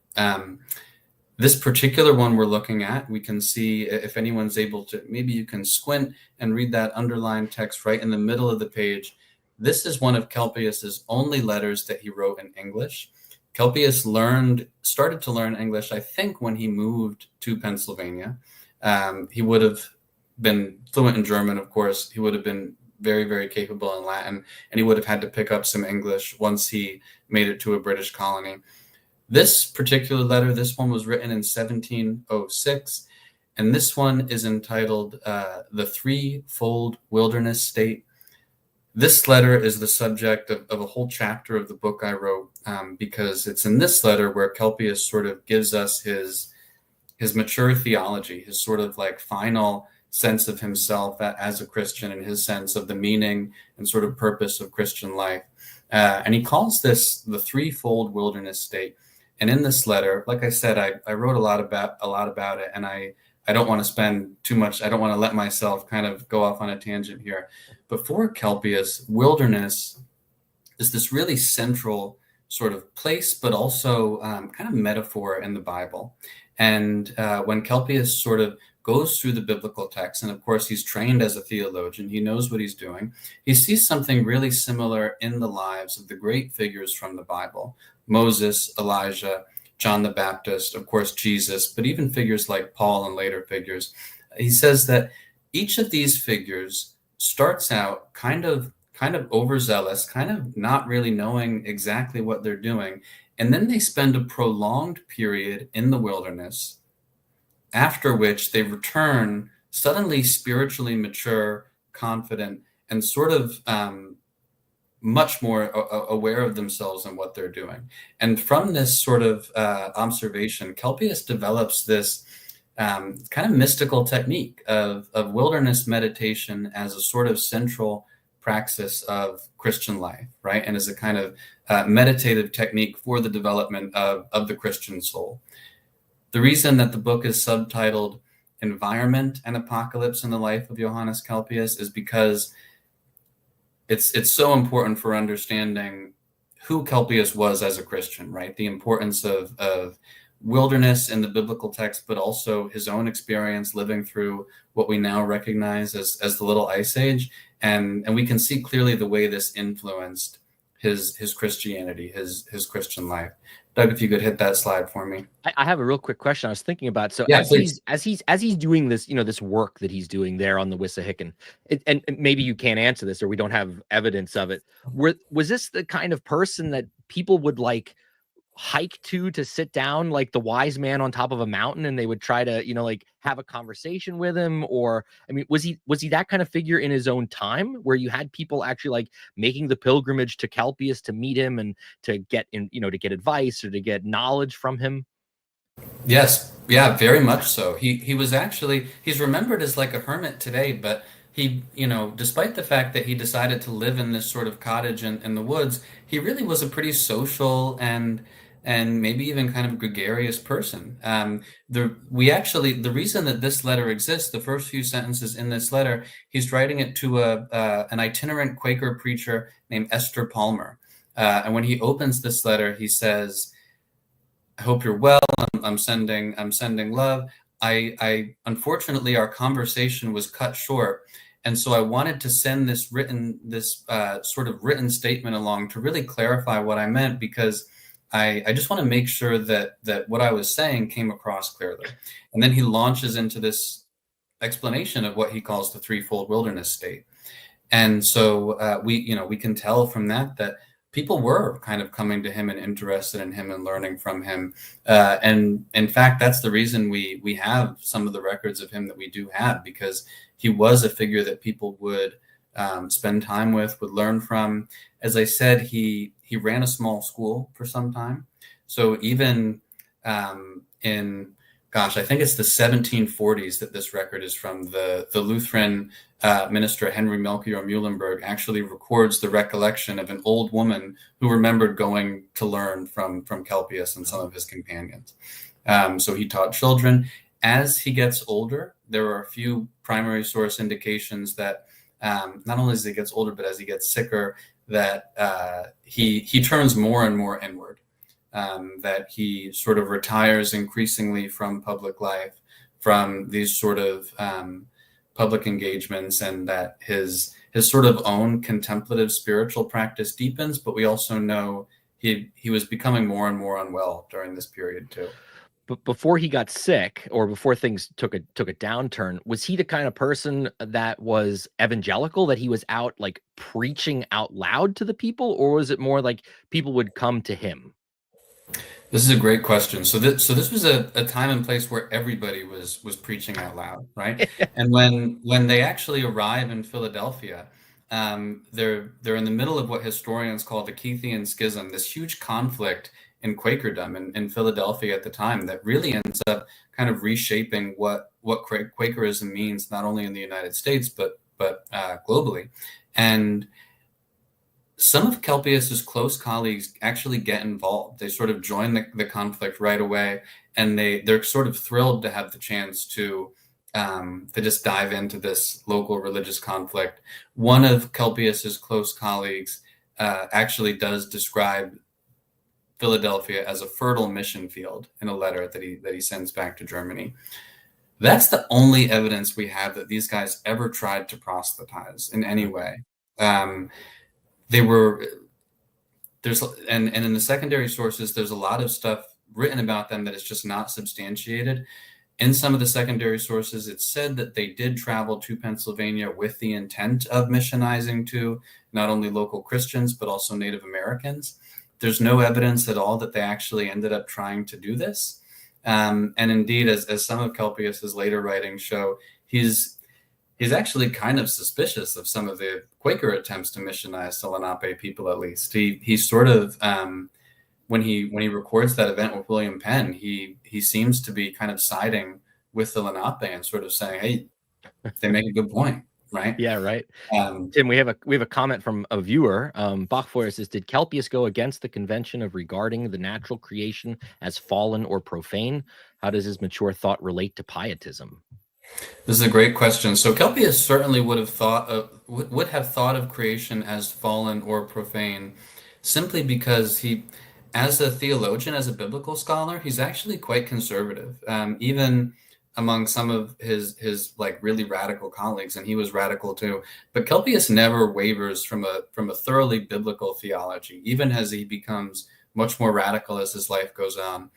This particular one we're looking at, we can see, if anyone's able to, maybe you can squint and read that underlined text right in the middle of the page. This is one of Kelpius's only letters that he wrote in English. Kelpius started to learn English, I think, when he moved to Pennsylvania. He would have been fluent in German, of course. He would have been very, very capable in Latin, and he would have had to pick up some English once he made it to a British colony. This particular letter, this one was written in 1706, and this one is entitled The Threefold Wilderness State. This letter is the subject of a whole chapter of the book I wrote, because it's in this letter where Kelpius sort of gives us his mature theology, his sort of like final sense of himself as a Christian, and his sense of the meaning and sort of purpose of Christian life. And he calls this the threefold wilderness state. And in this letter, like I said, I wrote a lot about it, and I don't want to spend too much. I don't want to let myself kind of go off on a tangent here. But for Kelpius, wilderness is this really central sort of place, but also kind of metaphor in the Bible. And when Kelpius sort of goes through the biblical text, and of course he's trained as a theologian, he knows what he's doing, he sees something really similar in the lives of the great figures from the Bible: Moses, Elijah, John the Baptist, of course Jesus, but even figures like Paul and later figures. He says that each of these figures starts out kind of overzealous, kind of not really knowing exactly what they're doing, and then they spend a prolonged period in the wilderness, after which they return suddenly spiritually mature, confident, and sort of much more aware of themselves and what they're doing. And from this sort of observation, Kelpius develops this kind of mystical technique of wilderness meditation as a sort of central praxis of Christian life, right? And as a kind of meditative technique for the development of the Christian soul. The reason that the book is subtitled Environment and Apocalypse in the Life of Johannes Kelpius is because it's so important for understanding who Kelpius was as a Christian, right? The importance of wilderness in the biblical text, but also his own experience living through what we now recognize as the Little Ice Age. And we can see clearly the way this influenced his Christianity, his Christian life. Doug, if you could hit that slide for me. I have a real quick question I was thinking about. So Yeah, as he's doing this, this work that he's doing there on the Wissahickon, and maybe you can't answer this or we don't have evidence of it. Was this the kind of person that people would like hike to sit down like the wise man on top of a mountain, and they would try to like have a conversation with him? Or I mean, was he that kind of figure in his own time where you had people actually like making the pilgrimage to Kelpius to meet him and to get to get advice or to get knowledge from him? Yes, yeah, very much so. He was actually, he's remembered as like a hermit today, but he, despite the fact that he decided to live in this sort of cottage in the woods, he really was a pretty social and maybe even kind of gregarious person. The reason that this letter exists, the first few sentences in this letter, he's writing it to an itinerant Quaker preacher named Esther Palmer. And when he opens this letter, he says, "I hope you're well. I'm sending love. I unfortunately our conversation was cut short, and so I wanted to send this sort of written statement along to really clarify what I meant, because I just want to make sure that what I was saying came across clearly." And then he launches into this explanation of what he calls the threefold wilderness state. And so we can tell from that people were kind of coming to him and interested in him and learning from him. And in fact, that's the reason we have some of the records of him that we do have, because he was a figure that people would spend time with, would learn from. As I said, he ran a small school for some time. So even I think it's the 1740s that this record is from, the Lutheran minister Henry Melchior Muhlenberg actually records the recollection of an old woman who remembered going to learn from Kelpius and some of his companions. So he taught children. As he gets older, there are a few primary source indications that not only as he gets older, but as he gets sicker, that he turns more and more inward. That he sort of retires increasingly from public life, from these sort of public engagements, and that his sort of own contemplative spiritual practice deepens. But we also know he was becoming more and more unwell during this period too. But before he got sick, or before things took a downturn, was he the kind of person that was evangelical, that he was out like preaching out loud to the people, or was it more like people would come to him? This is a great question. So this was a time and place where everybody was preaching out loud, right? And when they actually arrive in Philadelphia, they're in the middle of what historians call the Keithian Schism, this huge conflict in Quakerdom in Philadelphia at the time that really ends up kind of reshaping what Quakerism means, not only in the United States but globally. And some of Kelpius's close colleagues actually get involved. They sort of join the conflict right away, and they're sort of thrilled to have the chance to just dive into this local religious conflict. One of Kelpius's close colleagues actually does describe Philadelphia as a fertile mission field in a letter that he sends back to Germany. That's the only evidence we have that these guys ever tried to proselytize in any way. They were and in the secondary sources, there's a lot of stuff written about them that is just not substantiated. In some of the secondary sources, it's said that they did travel to Pennsylvania with the intent of missionizing to not only local Christians, but also Native Americans. There's no evidence at all that they actually ended up trying to do this. And indeed, as some of Kelpius's later writings show, he's actually kind of suspicious of some of the Quaker attempts to missionize the Lenape people. At least he sort of when he records that event with William Penn, he seems to be kind of siding with the Lenape and sort of saying, "Hey, they make a good point." Right? Yeah, right. Tim, we have a comment from a viewer. Bachfeuer says, "Did Kelpius go against the convention of regarding the natural creation as fallen or profane? How does his mature thought relate to pietism?" This is a great question. So Kelpius certainly would have thought of creation as fallen or profane, simply because he, as a theologian, as a biblical scholar, he's actually quite conservative. Even among some of his like really radical colleagues, and he was radical too. But Kelpius never wavers from a thoroughly biblical theology, even as he becomes much more radical as his life goes on.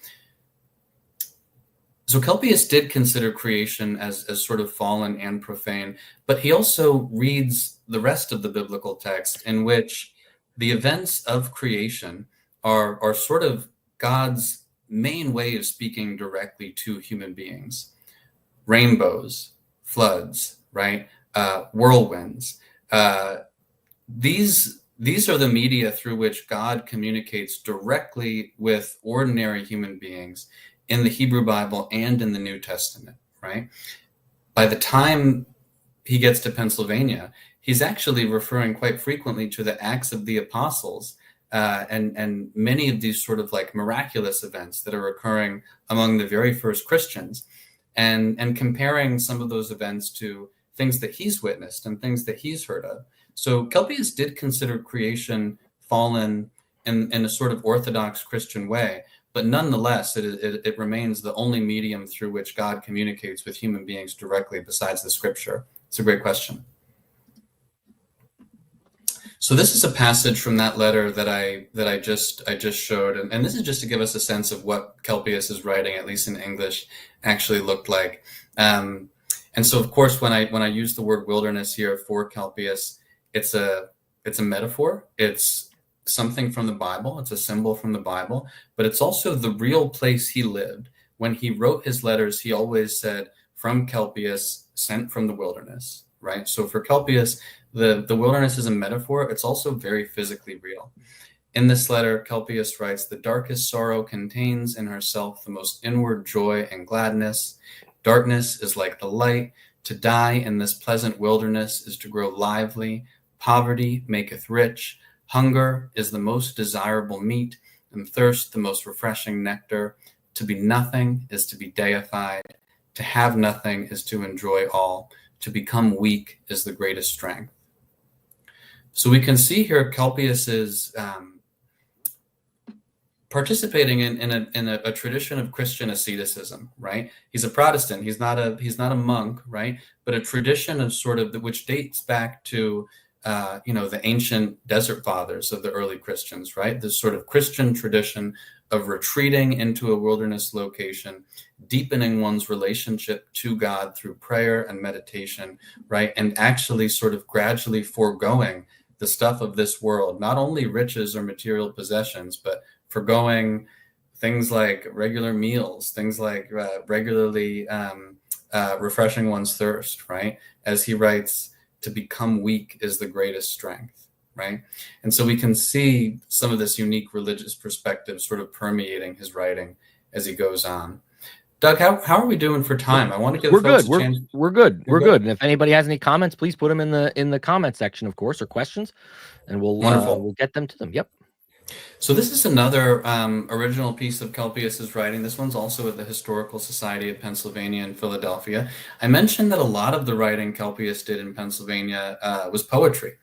So Kelpius did consider creation as sort of fallen and profane, but he also reads the rest of the biblical text, in which the events of creation are sort of God's main way of speaking directly to human beings. Rainbows, floods, right? Whirlwinds. These are the media through which God communicates directly with ordinary human beings in the Hebrew Bible and in the New Testament, right? By the time he gets to Pennsylvania, he's actually referring quite frequently to the Acts of the Apostles and many of these sort of like miraculous events that are occurring among the very first Christians, and comparing some of those events to things that he's witnessed and things that he's heard of. So Kelpius did consider creation fallen in a sort of Orthodox Christian way, but nonetheless, it remains the only medium through which God communicates with human beings directly besides the scripture. It's a great question. So this is a passage from that letter that I just showed, and this is just to give us a sense of what Kelpius is writing, at least in English, actually looked like. And so, of course, when I use the word wilderness here for Kelpius, it's a metaphor. It's something from the Bible. It's a symbol from the Bible, but it's also the real place he lived. When he wrote his letters, he always said, "From Kelpius, sent from the wilderness," right? So for Kelpius, the wilderness is a metaphor. It's also very physically real. In this letter, Kelpius writes, "The darkest sorrow contains in herself the most inward joy and gladness. Darkness is like the light. To die in this pleasant wilderness is to grow lively. Poverty maketh rich. Hunger is the most desirable meat, and thirst the most refreshing nectar. To be nothing is to be deified. To have nothing is to enjoy all. To become weak is the greatest strength." So we can see here Kelpius is participating in a tradition of Christian asceticism, right? He's a Protestant. He's not a monk, right? But a tradition of sort of which dates back to the ancient desert fathers of the early Christians, right? This sort of Christian tradition of retreating into a wilderness location, deepening one's relationship to God through prayer and meditation, right? And actually sort of gradually foregoing the stuff of this world, not only riches or material possessions, but foregoing things like regular meals, things like regularly refreshing one's thirst, right? As he writes, to become weak is the greatest strength, right? And so we can see some of this unique religious perspective sort of permeating his writing as he goes on. Doug, how are we doing for time? I want to give folks a chance. We're good. We're good. And if anybody has any comments, please put them in the comment section, of course, or questions, and we'll get them to them. Yep. So this is another original piece of Kelpius's writing. This one's also at the Historical Society of Pennsylvania in Philadelphia. I mentioned that a lot of the writing Kelpius did in Pennsylvania was poetry.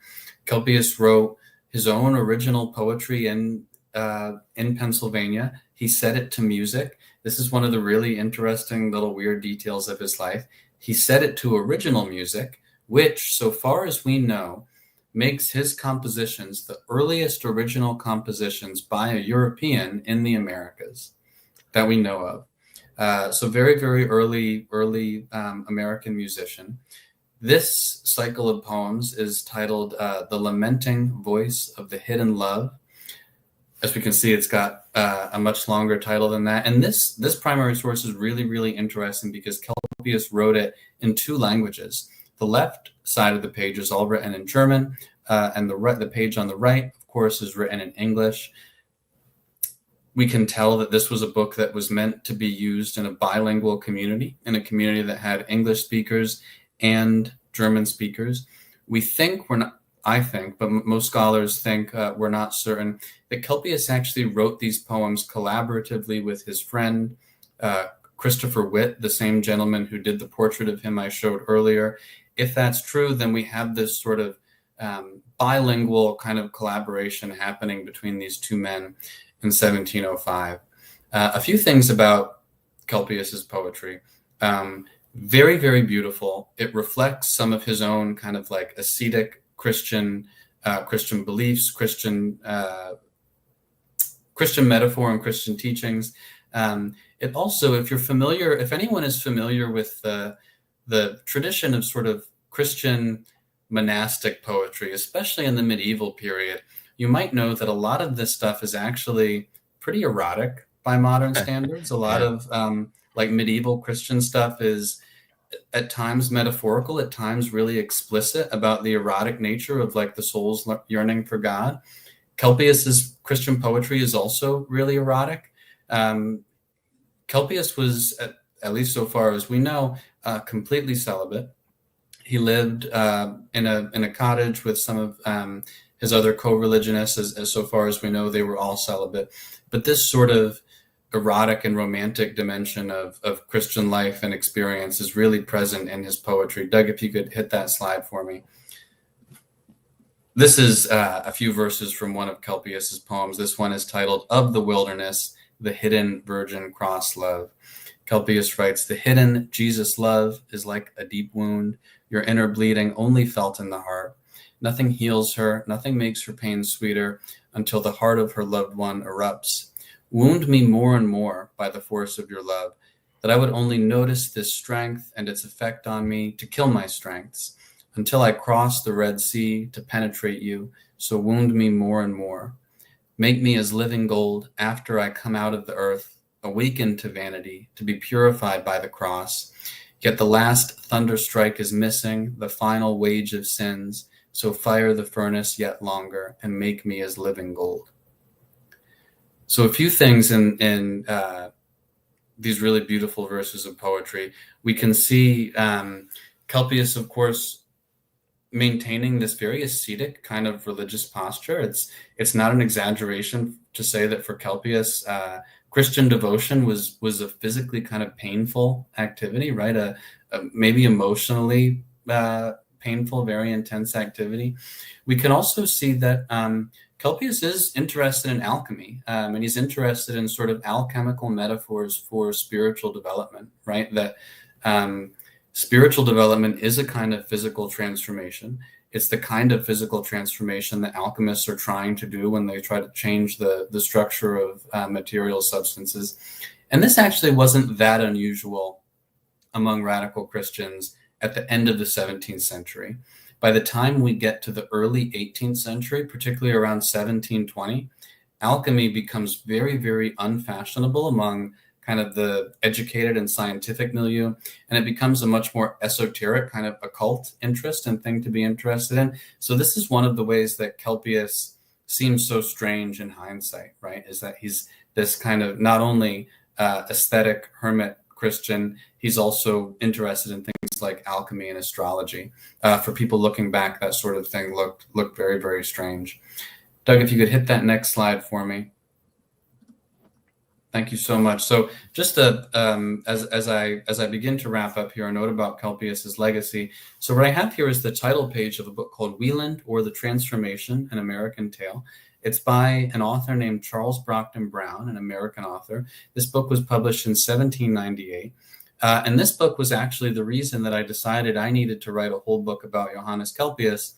Kelpius wrote his own original poetry in Pennsylvania. He set it to music. This is one of the really interesting little weird details of his life. He set it to original music, which, so far as we know, makes his compositions the earliest original compositions by a European in the Americas that we know of. So very, very early American musician. This cycle of poems is titled The Lamenting Voice of the Hidden Love. As we can see, it's got a much longer title than that. And this primary source is really, really interesting because Kelpius wrote it in two languages. The left side of the page is all written in German, and the page on the right, of course, is written in English. We can tell that this was a book that was meant to be used in a bilingual community, in a community that had English speakers and German speakers. I think, but most scholars think, we're not certain, that Kelpius actually wrote these poems collaboratively with his friend, Christopher Witt, the same gentleman who did the portrait of him I showed earlier. If that's true, then we have this sort of bilingual kind of collaboration happening between these two men in 1705. A few things about Kelpius's poetry. Very, very beautiful. It reflects some of his own kind of like ascetic Christian beliefs, Christian metaphor and Christian teachings. It also, if anyone is familiar with the tradition of sort of Christian monastic poetry, especially in the medieval period, you might know that a lot of this stuff is actually pretty erotic by modern standards. A lot of like medieval Christian stuff is at times metaphorical, at times really explicit about the erotic nature of like the soul's yearning for God. Kelpius's Christian poetry is also really erotic. Kelpius was, at least so far as we know, completely celibate. He lived in a cottage with some of his other co-religionists, as so far as we know, they were all celibate. But this sort of erotic and romantic dimension of Christian life and experience is really present in his poetry. Doug, if you could hit that slide for me. This is a few verses from one of Kelpius's poems. This one is titled Of the Wilderness, the Hidden Virgin Cross Love. Kelpius writes, the hidden Jesus love is like a deep wound, your inner bleeding only felt in the heart. Nothing heals her, nothing makes her pain sweeter until the heart of her loved one erupts. Wound me more and more by the force of your love, that I would only notice this strength and its effect on me to kill my strengths, until I cross the Red Sea to penetrate you, so wound me more and more. Make me as living gold after I come out of the earth, awakened to vanity, to be purified by the cross. Yet the last thunder strike is missing, the final wage of sins, so fire the furnace yet longer and make me as living gold. So a few things in these really beautiful verses of poetry. We can see Kelpius, of course, maintaining this very ascetic kind of religious posture. It's not an exaggeration to say that for Kelpius, Christian devotion was a physically kind of painful activity, right? A maybe emotionally painful, very intense activity. We can also see that Kelpius is interested in alchemy, and he's interested in sort of alchemical metaphors for spiritual development, right? That spiritual development is a kind of physical transformation. It's the kind of physical transformation that alchemists are trying to do when they try to change the structure of material substances. And this actually wasn't that unusual among radical Christians at the end of the 17th century. By the time we get to the early 18th century, particularly around 1720, alchemy becomes very, very unfashionable among kind of the educated and scientific milieu, and it becomes a much more esoteric kind of occult interest and thing to be interested in. So this is one of the ways that Kelpius seems so strange in hindsight, right? Is that he's this kind of not only aesthetic hermit Christian, he's also interested in things like alchemy and astrology. For people looking back, that sort of thing looked very, very strange. Doug, if you could hit that next slide for me. Thank you so much. So just as I begin to wrap up here, a note about Kelpius's legacy. So what I have here is the title page of a book called Wieland, or The Transformation, an American Tale. It's by an author named Charles Brockton Brown, an American author. This book was published in 1798. And this book was actually the reason that I decided I needed to write a whole book about Johannes Kelpius.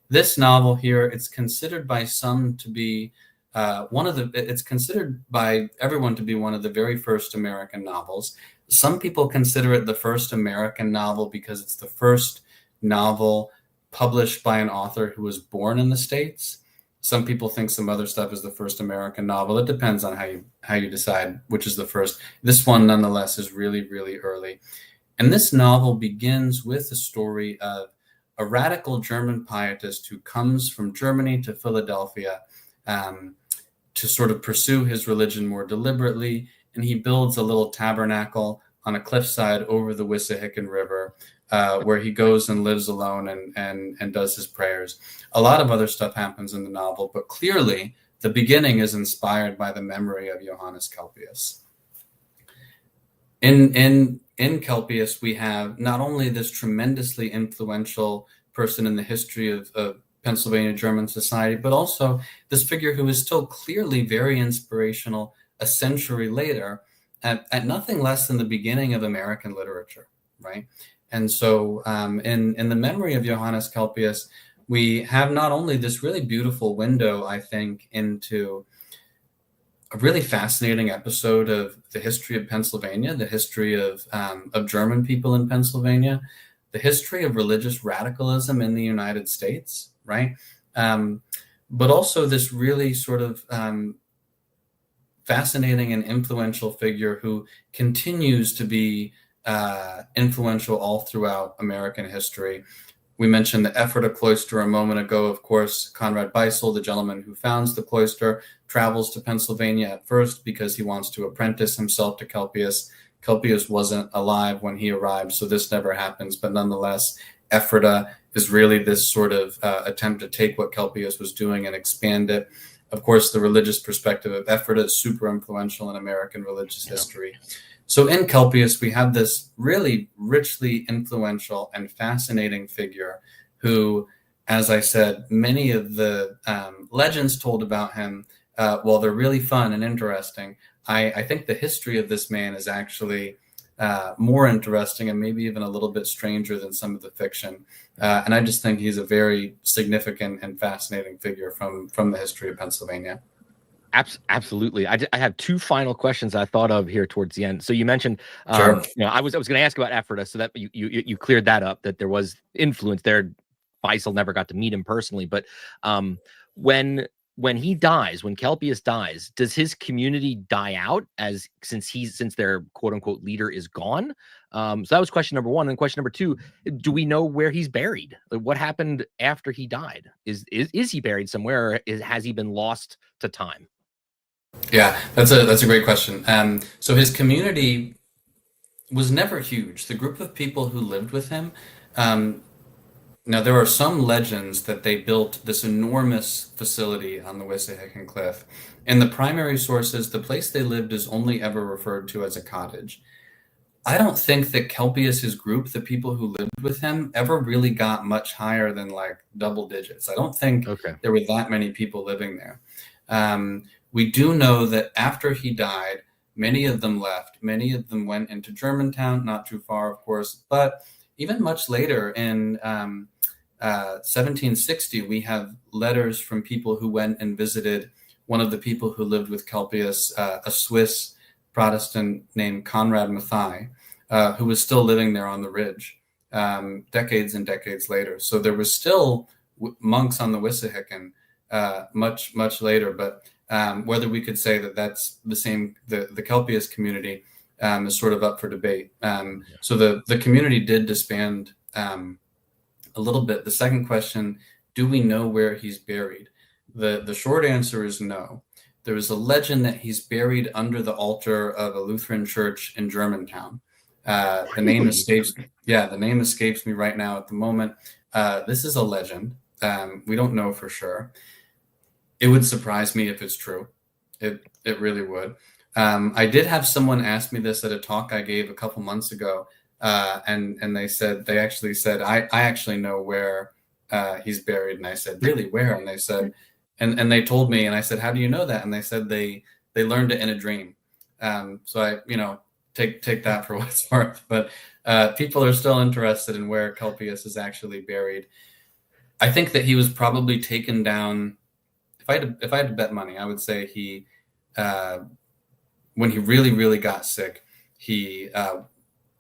This novel here, it's considered by some to be it's considered by everyone to be one of the very first American novels. Some people consider it the first American novel because it's the first novel published by an author who was born in the States. Some people think some other stuff is the first American novel. It depends on how you decide which is the first. This one, nonetheless, is really, really early. And this novel begins with the story of a radical German pietist who comes from Germany to Philadelphia to sort of pursue his religion more deliberately. And he builds a little tabernacle on a cliffside over the Wissahickon River, where he goes and lives alone and does his prayers. A lot of other stuff happens in the novel, but clearly the beginning is inspired by the memory of Johannes Kelpius. In Kelpius, we have not only this tremendously influential person in the history of Pennsylvania German society, but also this figure who is still clearly very inspirational a century later at nothing less than the beginning of American literature, right? And so in the memory of Johannes Kelpius, we have not only this really beautiful window, I think, into a really fascinating episode of the history of Pennsylvania, the history of German people in Pennsylvania, the history of religious radicalism in the United States, right? But also this really sort of fascinating and influential figure who continues to be influential all throughout American history. We mentioned the Ephrata cloister a moment ago. Of course, Conrad Beissel, the gentleman who founds the cloister, travels to Pennsylvania at first because he wants to apprentice himself to Kelpius. Kelpius wasn't alive when he arrived, so this never happens. But nonetheless, Ephrata is really this sort of attempt to take what Kelpius was doing and expand it. Of course, the religious perspective of Ephrata is super influential in American religious history. So in Kelpius, we have this really richly influential and fascinating figure who, as I said, many of the legends told about him, while they're really fun and interesting, I think the history of this man is actually more interesting and maybe even a little bit stranger than some of the fiction. And I just think he's a very significant and fascinating figure from the history of Pennsylvania. Absolutely. I have two final questions I thought of here towards the end. So you mentioned, Sure. I was going to ask about Ephrata, so that you cleared that up, that there was influence there. Beissel never got to meet him personally, but when he dies, when Kelpius dies, does his community die out since their quote unquote leader is gone? So that was question number one. And question number two, do we know where he's buried? What happened after he died? Is he buried somewhere, or has he been lost to time? Yeah, that's a great question. So his community was never huge. The group of people who lived with him, now there are some legends that they built this enormous facility on the Wissahickon Cliff. In the primary sources, the place they lived is only ever referred to as a cottage. I don't think that Kelpius's group, the people who lived with him, ever really got much higher than like double digits. I don't think there were that many people living there. We do know that after he died, many of them left. Many of them went into Germantown, not too far, of course. But even much later in 1760, we have letters from people who went and visited one of the people who lived with Kelpius, a Swiss Protestant named Conrad Mathai, who was still living there on the ridge decades and decades later. So there was still monks on the Wissahickon much later. But whether we could say that that's the same, the Kelpius community is sort of up for debate. So the community did disband a little bit. The second question, do we know where he's buried? The short answer is no. There is a legend that he's buried under the altar of a Lutheran church in Germantown. The name escapes me right now at the moment. This is a legend. We don't know for sure. It would surprise me if it's true. It really would. I did have someone ask me this at a talk I gave a couple months ago, and they actually said, I actually know where he's buried. And I said, really, where? And they said, and they told me, and I said, how do you know that? And they said they learned it in a dream. So I, take that for what it's worth. But people are still interested in where Kelpius is actually buried. I think that he was probably taken down. If I had to bet money, I would say he, when he really, really got sick, he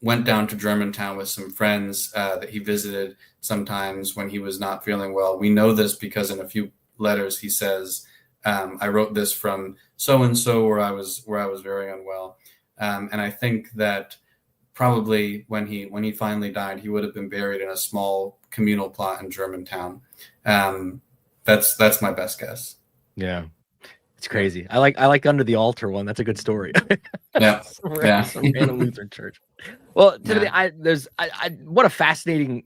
went down to Germantown with some friends that he visited sometimes when he was not feeling well. We know this because in a few letters he says, I wrote this from so-and-so where I was very unwell. And I think that probably when he finally died, he would have been buried in a small communal plot in Germantown. That's my best guess. Yeah. It's crazy. I like under the altar one. That's a good story. Yeah. Some random Lutheran church. Well, Timothy, what a fascinating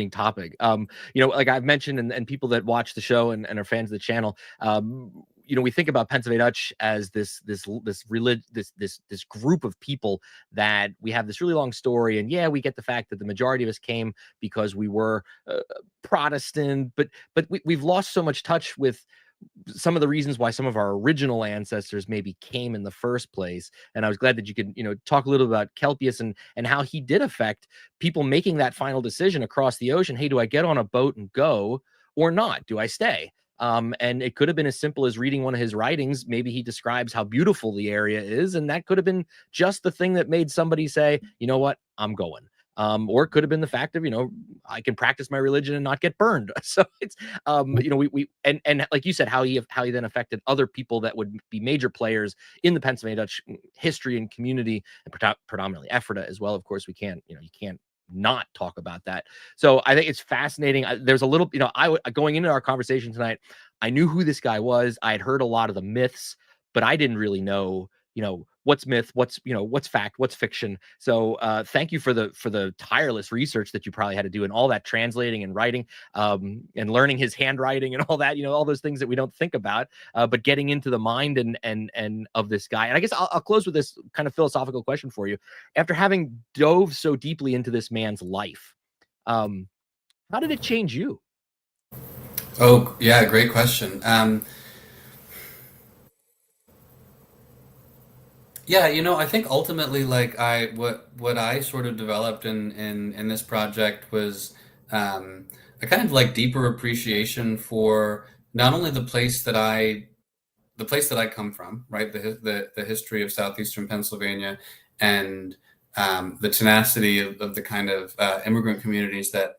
topic. Like I've mentioned, and people that watch the show and are fans of the channel, we think about Pennsylvania Dutch as this group of people that we have this really long story, and we get the fact that the majority of us came because we were Protestant, but we've lost so much touch with some of the reasons why some of our original ancestors maybe came in the first place. And I was glad that you could, talk a little about Kelpius and how he did affect people making that final decision across the ocean. Hey, do I get on a boat and go or not? Do I stay? And it could have been as simple as reading one of his writings. Maybe he describes how beautiful the area is, and that could have been just the thing that made somebody say, you know what, I'm going. Or it could have been the fact of, I can practice my religion and not get burned. So it's, we like you said, how he then affected other people that would be major players in the Pennsylvania Dutch history and community, and predominantly Ephrata as well. Of course, you can't not talk about that. So I think it's fascinating. There's a little, going into our conversation tonight, I knew who this guy was. I had heard a lot of the myths, but I didn't really know, what's myth, what's fact, what's fiction. So thank you for the tireless research that you probably had to do and all that translating and writing, and learning his handwriting and all that, all those things that we don't think about, but getting into the mind and of this guy. And I guess I'll close with this kind of philosophical question for you. After having dove so deeply into this man's life, how did it change you? Oh, yeah, great question. Yeah, I think ultimately, like what I sort of developed in this project was a kind of like deeper appreciation for not only the place that I come from, right? The history of southeastern Pennsylvania and the tenacity of the kind of immigrant communities that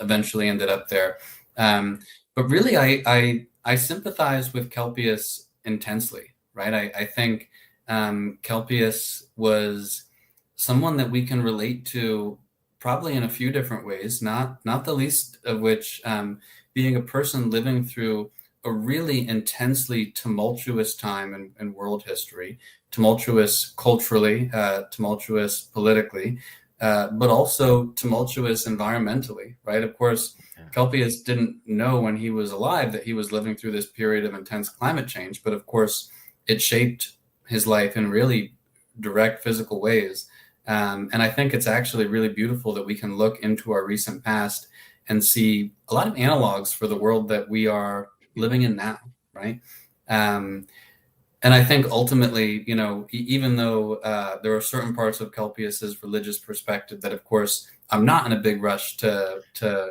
eventually ended up there. But really, I sympathize with Kelpius intensely, right? I think Kelpius was someone that we can relate to probably in a few different ways, not the least of which being a person living through a really intensely tumultuous time in world history, tumultuous culturally, tumultuous politically, but also tumultuous environmentally, right? Of course, Kelpius didn't know when he was alive that he was living through this period of intense climate change, but of course, it shaped his life in really direct physical ways. And I think it's actually really beautiful that we can look into our recent past and see a lot of analogs for the world that we are living in now, right? And I think ultimately, even though there are certain parts of Kelpius's religious perspective that, of course, I'm not in a big rush to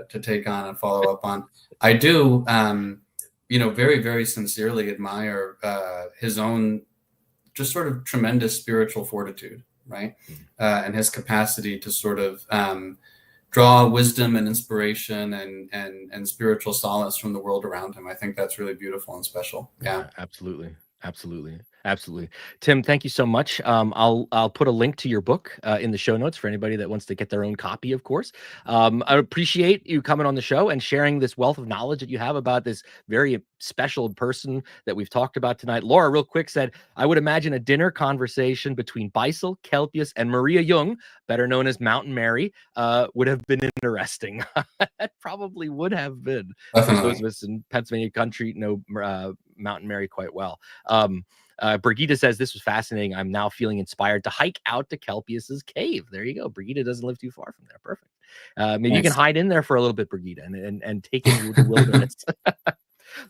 take on and follow up on, I do, very, very sincerely admire his own just sort of tremendous spiritual fortitude, right? And his capacity to sort of draw wisdom and inspiration and spiritual solace from the world around him. I think that's really beautiful and special. Yeah. Absolutely. Absolutely. Tim, thank you so much. I'll put a link to your book in the show notes for anybody that wants to get their own copy, of course. I appreciate you coming on the show and sharing this wealth of knowledge that you have about this very special person that we've talked about tonight. Laura, real quick, said, I would imagine a dinner conversation between Beisel, Kelpius, and Maria Jung, better known as Mountain Mary, would have been interesting. That probably would have been. Definitely. Those of us in Pennsylvania country know Mountain Mary quite well. Brigitte says, this was fascinating. I'm now feeling inspired to hike out to Kelpius's cave. There you go. Brigitte doesn't live too far from there. Perfect. Maybe nice. You can hide in there for a little bit, Brigitte, and take in the wilderness.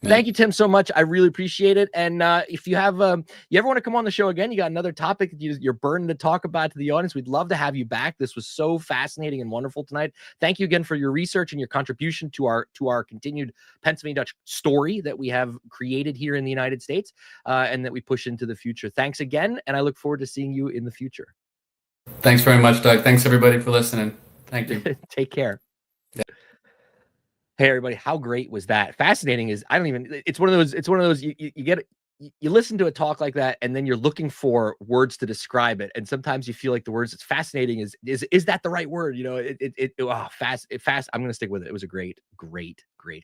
Thank you, Tim, so much. I really appreciate it. And if you have, you ever want to come on the show again, you got another topic that you're burning to talk about to the audience, we'd love to have you back. This was so fascinating and wonderful tonight. Thank you again for your research and your contribution to our continued Pennsylvania Dutch story that we have created here in the United States and that we push into the future. Thanks again, and I look forward to seeing you in the future. Thanks very much, Doug. Thanks, everybody, for listening. Thank you. Take care. Hey, everybody, how great was that? Fascinating is, it's one of those, you listen to a talk like that, and then you're looking for words to describe it. And sometimes you feel like the words that's fascinating is that the right word? You know, fast. I'm going to stick with it. It was a great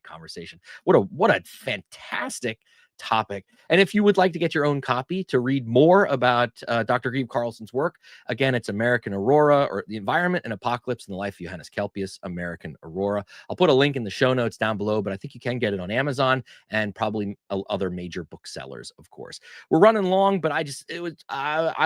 conversation. What a fantastic topic. And if you would like to get your own copy to read more about Dr. Grieve-Carlson's work, again, it's American Aurora, or The Environment and Apocalypse in the Life of Johannes Kelpius, American Aurora. I'll put a link in the show notes down below, but I think you can get it on Amazon and probably other major booksellers, of course. We're running long, but I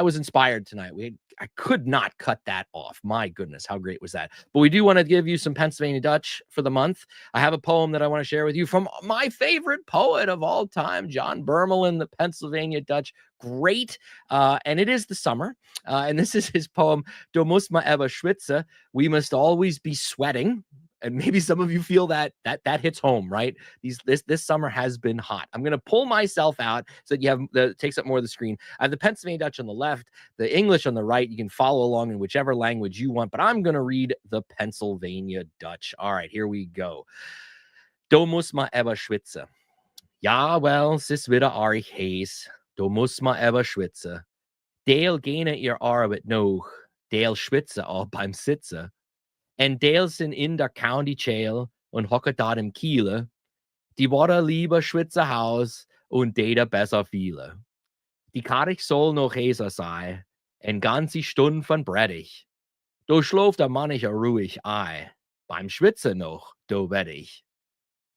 was inspired tonight. I could not cut that off. My goodness, how great was that? But we do want to give you some Pennsylvania Dutch for the month. I have a poem that I want to share with you from my favorite poet of all time, John Birmelin, the Pennsylvania Dutch great. And it is the summer. And this is his poem, Du muss ewwe schwetze. We must always be sweating. And maybe some of you feel that hits home, right? This summer has been hot. I'm going to pull myself out so that you have takes up more of the screen. I have the Pennsylvania Dutch on the left, the English on the right. You can follow along in whichever language you want, but I'm going to read the Pennsylvania Dutch. All right, here we go. Du muss ewwe schwetze. Ja, wel, sis wieder aardig hees. Du muss ewwe schwetze. Deel gene ihr arbeit nog. Deel schwitze auch beim Sitze. En deel sind in der County Jail und hocke dort im Kiele. Die Worte lieber schwitze Haus und data besser viele. Die Karich soll noch heiser sei, en ganze Stunde von Brettig. Do schloft der Mannicher ruhig ei, beim Schwitze noch, do wettig.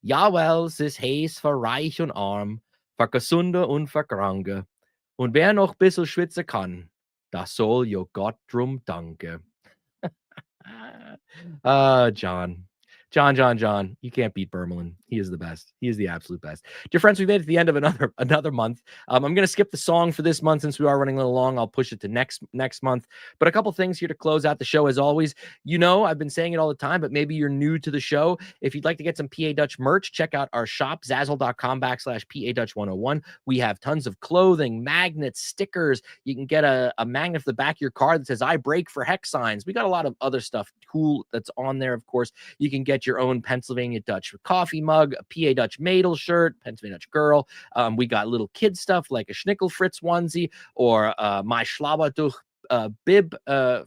Jawel, sis heiß für reich und arm, für Gesunde und für Kranke. Und wer noch bissel schwitze kann, das soll jo Gott drum danke. John. You can't beat Birmelin. He is the best. He is the absolute best. Dear friends, we've made it to the end of another month. I'm going to skip the song for this month since we are running a little long. I'll push it to next month. But a couple things here to close out the show. As always, you know, I've been saying it all the time, but maybe you're new to the show. If you'd like to get some PA Dutch merch, check out our shop, zazzle.com/PA Dutch 101. We have tons of clothing, magnets, stickers. You can get a magnet for the back of your car that says, I break for hex signs. We got a lot of other stuff cool that's on there, of course. You can get your own Pennsylvania Dutch coffee mug, a PA Dutch Madel shirt, Pennsylvania Dutch girl. We got little kid stuff like a Schnickel Fritz onesie or my Schlabbertuch bib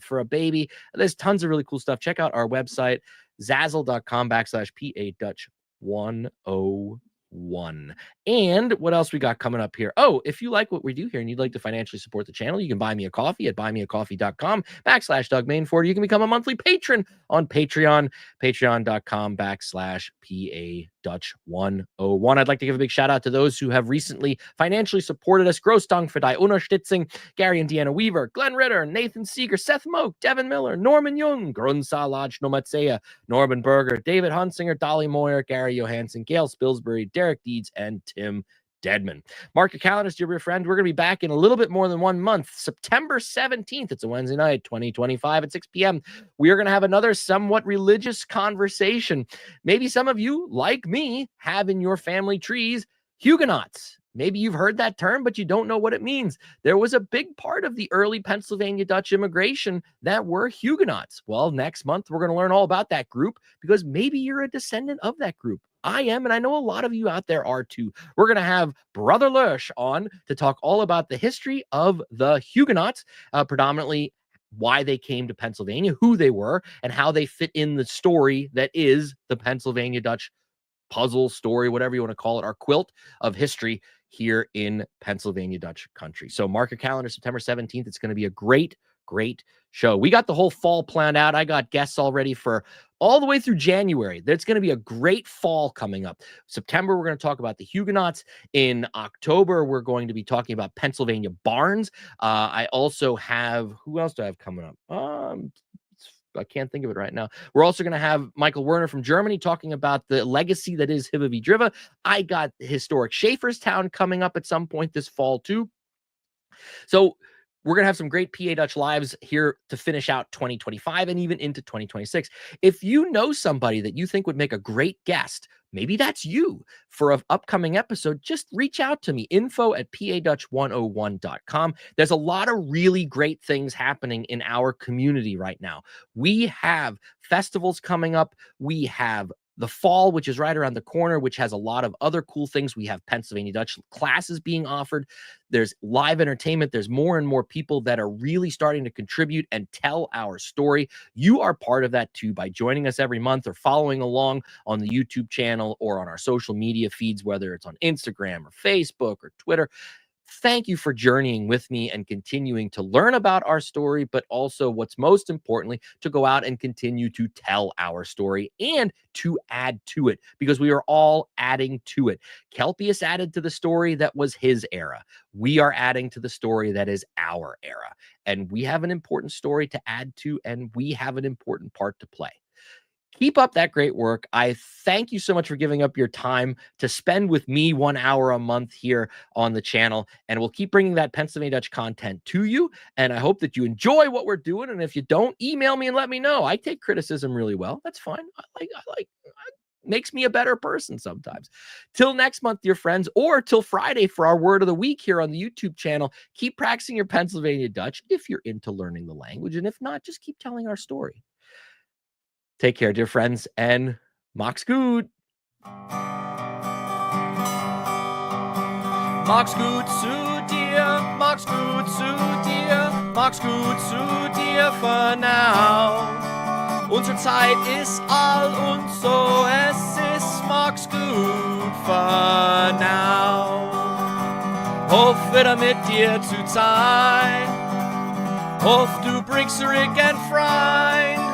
for a baby. There's tons of really cool stuff. Check out our website, zazzle.com/PA Dutch 101. And what else we got coming up here? Oh, if you like what we do here and you'd like to financially support the channel, you can buy me a coffee at buymeacoffee.com/Doug Mainford. You can become a monthly patron on Patreon, patreon.com/PA Dutch 101. I'd like to give a big shout out to those who have recently financially supported us. Gross Dank für die Unterstützung. Gary and Deanna Weaver, Glenn Ritter, Nathan Seeger, Seth Moak, Devin Miller, Norman Jung, Grunsalaj Nomatsea, Norman Berger, David Hunsinger, Dolly Moyer, Gary Johansson, Gail Spilsbury, Derek Deeds, and Tim Deadman. Mark your calendars, dear friend. We're going to be back in a little bit more than 1 month. September 17th. It's a Wednesday night, 2025 at 6 p.m. We are going to have another somewhat religious conversation. Maybe some of you, like me, have in your family trees Huguenots. Maybe you've heard that term, but you don't know what it means. There was a big part of the early Pennsylvania Dutch immigration that were Huguenots. Well, next month, we're going to learn all about that group because maybe you're a descendant of that group. I am, and I know a lot of you out there are too. We're going to have Brother Lersch on to talk all about the history of the Huguenots, predominantly why they came to Pennsylvania, who they were, and how they fit in the story that is the Pennsylvania Dutch puzzle, story, whatever you want to call it, our quilt of history here in Pennsylvania Dutch country. So mark your calendar, September 17th. It's going to be a great show. We got the whole fall planned out. I got guests already for all the way through January. There's going to be a great fall coming up. September, we're going to talk about the Huguenots. In October, we're going to be talking about Pennsylvania barns. I also have, who else do I have coming up? I can't think of it right now. We're also going to have Michael Werner from Germany talking about the legacy that is ewwe Drive. I got historic Schaefferstown coming up at some point this fall too. So we're going to have some great PA Dutch lives here to finish out 2025 and even into 2026. If you know somebody that you think would make a great guest, maybe that's you for an upcoming episode, just reach out to me, info@padutch101.com. There's a lot of really great things happening in our community right now. We have festivals coming up. We have the fall, which is right around the corner, which has a lot of other cool things. We have Pennsylvania Dutch classes being offered. There's live entertainment. There's more and more people that are really starting to contribute and tell our story. You are part of that too by joining us every month or following along on the YouTube channel or on our social media feeds, whether it's on Instagram or Facebook or Twitter. Thank you for journeying with me and continuing to learn about our story, but also what's most importantly, to go out and continue to tell our story and to add to it because we are all adding to it. Kelpius added to the story that was his era. We are adding to the story that is our era. And we have an important story to add to, and we have an important part to play. Keep up that great work. I thank you so much for giving up your time to spend with me 1 hour a month here on the channel. And we'll keep bringing that Pennsylvania Dutch content to you. And I hope that you enjoy what we're doing. And if you don't, email me and let me know. I take criticism really well. That's fine. It makes me a better person sometimes. Till next month, dear friends, or till Friday for our word of the week here on the YouTube channel. Keep practicing your Pennsylvania Dutch if you're into learning the language. And if not, just keep telling our story. Take care, dear friends, and Max gut. Max gut zu dir, Max gut zu dir, Max gut zu dir für now. Unsere Zeit ist all und so es ist Max gut für now. Hoff wieder mit dir zu sein, hoff du bringst zurück ein Freund.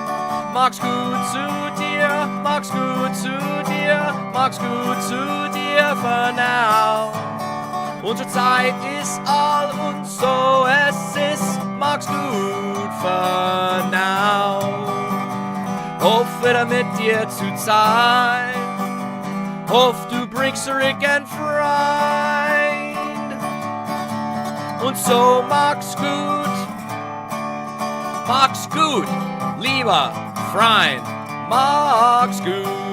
Max gut zu dir, Max gut zu dir, Max gut zu dir für now. Unsere Zeit ist all und so es ist Max gut für now. Hoff wieder mit dir zu sein, hoff du bringst zurück ein Freund. Und so Max gut, lieber Freund, Max gut.